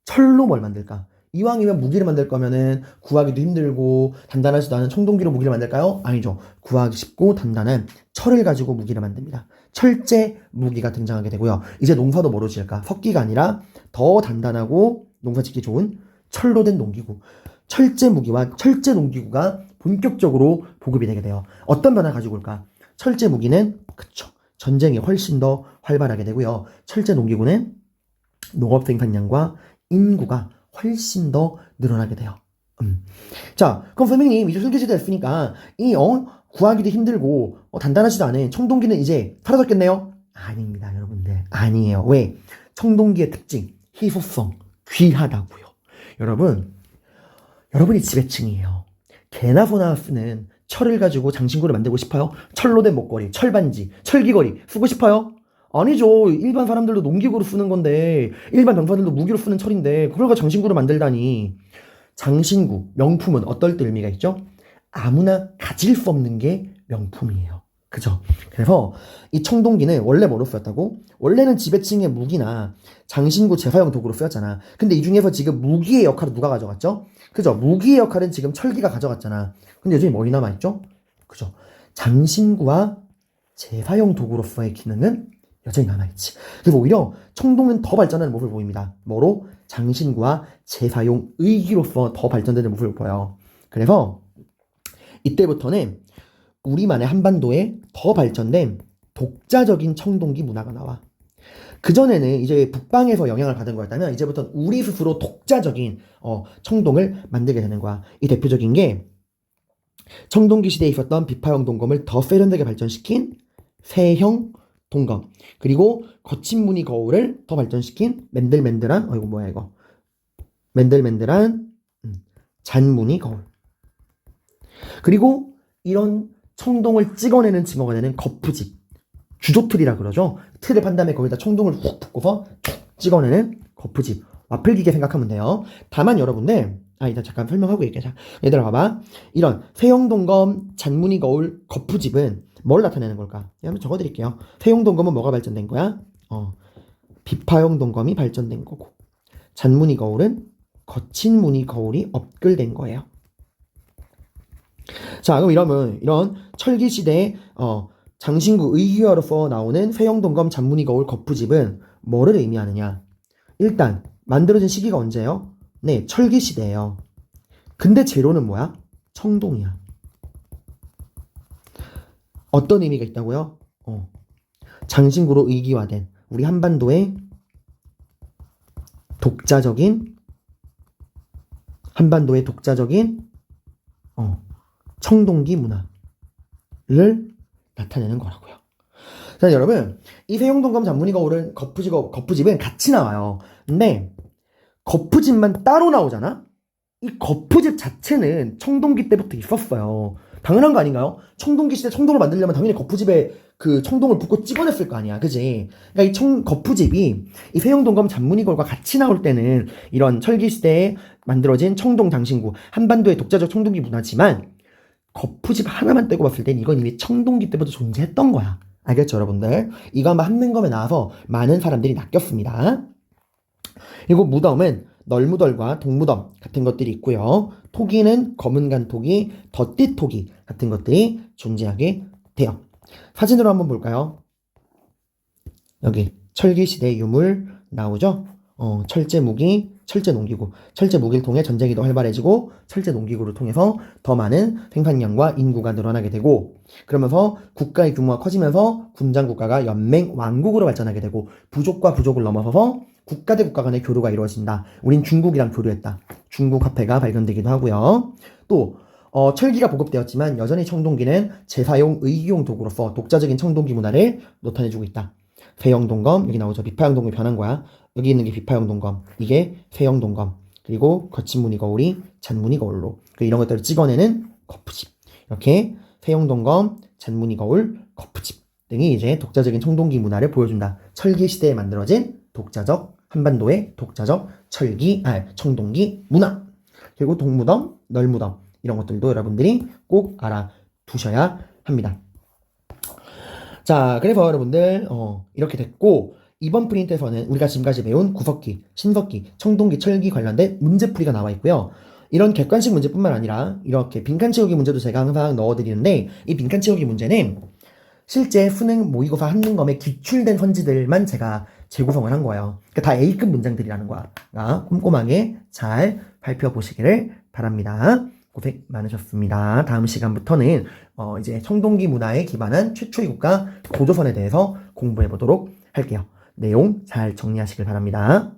철로 뭘 만들까? 이왕이면 무기를 만들 거면은 구하기도 힘들고 단단하지도 않은 청동기로 무기를 만들까요? 아니죠. 구하기 쉽고 단단한 철을 가지고 무기를 만듭니다. 철제 무기가 등장하게 되고요. 이제 농사도 뭐로 지을까? 석기가 아니라 더 단단하고 농사 짓기 좋은 철로 된 농기구. 철제 무기와 철제 농기구가 본격적으로 보급이 되게 돼요. 어떤 변화를 가지고 올까? 철제 무기는 그쵸. 전쟁이 훨씬 더 활발하게 되고요. 철제 농기구는 농업 생산량과 인구가 훨씬 더 늘어나게 돼요. 자, 그럼 선생님 이제 슬기시대 됐으니까 이 구하기도 힘들고 단단하지도 않은 청동기는 이제 사라졌겠네요? 아닙니다, 여러분들. 아니에요. 왜? 청동기의 특징, 희소성, 귀하다고요. 여러분이 지배층이에요. 개나 소나 쓰는 철을 가지고 장신구를 만들고 싶어요? 철로 된 목걸이, 철반지, 철귀걸이 쓰고 싶어요? 아니죠. 일반 사람들도 농기구로 쓰는 건데, 일반 병사들도 무기로 쓰는 철인데, 그걸 가지고 장신구를 만들다니. 장신구, 명품은 어떨 때 의미가 있죠? 아무나 가질 수 없는 게 명품이에요. 그죠? 그래서 이 청동기는 원래 뭐로 쓰였다고? 원래는 지배층의 무기나 장신구 제사용 도구로 쓰였잖아. 근데 이 중에서 지금 무기의 역할을 누가 가져갔죠? 그죠? 무기의 역할은 지금 철기가 가져갔잖아. 근데 여전히 뭐이 남아있죠? 그죠? 장신구와 제사용 도구로서의 기능은 여전히 남아있지. 그래서 오히려 청동은 더 발전하는 모습을 보입니다. 뭐로? 장신구와 제사용 의기로서 더 발전되는 모습을 보여요. 그래서 이때부터는 우리만의 한반도에 더 발전된 독자적인 청동기 문화가 나와. 그전에는 이제 북방에서 영향을 받은 거였다면 이제부터는 우리 스스로 독자적인 청동을 만들게 되는 거야. 이 대표적인 게 청동기 시대에 있었던 비파형 동검을 더 세련되게 발전시킨 세형 동검, 그리고 거친 무늬 거울을 더 발전시킨 맨들맨들한 이거 뭐야 이거 맨들맨들한 잔무늬 거울, 그리고 이런 청동을 찍어내는 증거가 되는 거푸집, 주조틀이라 그러죠. 틀을 판 다음에 거기다 청동을 훅 붓고서 찍어내는 거푸집, 와플기계 생각하면 돼요. 다만 여러분들 일단 잠깐 설명하고 얘기해. 자, 얘들아 봐봐. 이런 세형동검, 잔무늬 거울, 거푸집은 뭘 나타내는 걸까? 한번 적어드릴게요. 세형동검은 뭐가 발전된 거야? 비파형 동검이 발전된 거고, 잔무늬 거울은 거친 무늬 거울이 업글된 거예요. 자, 그럼 이러면 이런 철기 시대의 장신구 의기화로서 나오는 세형동검, 잔무늬 거울, 거푸집은 뭐를 의미하느냐? 일단 만들어진 시기가 언제예요? 네, 철기 시대예요. 근데 재료는 뭐야? 청동이야. 어떤 의미가 있다고요? 장신구로 의기화된 우리 한반도의 독자적인 청동기 문화를 나타내는 거라고요. 자, 여러분, 이 세형동검, 잔무늬 거울은 거푸집은 같이 나와요. 근데 거푸집만 따로 나오잖아? 이 거푸집 자체는 청동기 때부터 있었어요. 당연한 거 아닌가요? 청동기 시대 청동을 만들려면 당연히 거푸집에 그 청동을 붓고 찍어냈을 거 아니야. 그지? 그러니까 이 거푸집이 이 세형동검, 잔무늬 거울과 같이 나올 때는 이런 철기 시대에 만들어진 청동 장신구, 한반도의 독자적 청동기 문화지만 거푸집 하나만 떼고 봤을 땐 이건 이미 청동기 때부터 존재했던 거야. 알겠죠, 여러분들? 이거 한번 한능검에 나와서 많은 사람들이 낚였습니다. 그리고 무덤은 널무덜과 동무덤 같은 것들이 있고요. 토기는 검은간 토기, 덧띠 토기 같은 것들이 존재하게 돼요. 사진으로 한번 볼까요? 여기 철기시대 유물 나오죠? 철제 무기, 철제 농기구. 철제 무기를 통해 전쟁이 더 활발해지고 철제 농기구를 통해서 더 많은 생산량과 인구가 늘어나게 되고, 그러면서 국가의 규모가 커지면서 군장 국가가 연맹 왕국으로 발전하게 되고, 부족과 부족을 넘어서서 국가 대 국가 간의 교류가 이루어진다. 우린 중국이랑 교류했다. 중국 화폐가 발견되기도 하고요. 또 철기가 보급되었지만 여전히 청동기는 제사용 의기용 도구로서 독자적인 청동기 문화를 나타내주고 있다. 세형 동검, 여기 나오죠. 비파형 동검이 변한 거야. 여기 있는 게 비파형 동검, 이게 세형 동검, 그리고 거친 무늬 거울이 잔무늬 거울로, 그리고 이런 것들을 찍어내는 거푸집. 이렇게 세형 동검, 잔무늬 거울, 거푸집 등이 이제 독자적인 청동기 문화를 보여준다. 철기 시대에 만들어진 한반도의 독자적 청동기 문화. 그리고 동무덤, 널무덤, 이런 것들도 여러분들이 꼭 알아두셔야 합니다. 자, 그래서 여러분들 이렇게 됐고, 이번 프린트에서는 우리가 지금까지 배운 구석기, 신석기, 청동기, 철기 관련된 문제풀이가 나와 있고요. 이런 객관식 문제뿐만 아니라 이렇게 빈칸 채우기 문제도 제가 항상 넣어드리는데, 이 빈칸 채우기 문제는 실제 수능 모의고사 한능검에 기출된 선지들만 제가 재구성을 한 거예요. 그러니까 다 A급 문장들이라는 거야. 꼼꼼하게 잘 살펴보시기를 바랍니다. 고생 많으셨습니다. 다음 시간부터는 이제 청동기 문화에 기반한 최초의 국가 고조선에 대해서 공부해 보도록 할게요. 내용 잘 정리하시길 바랍니다.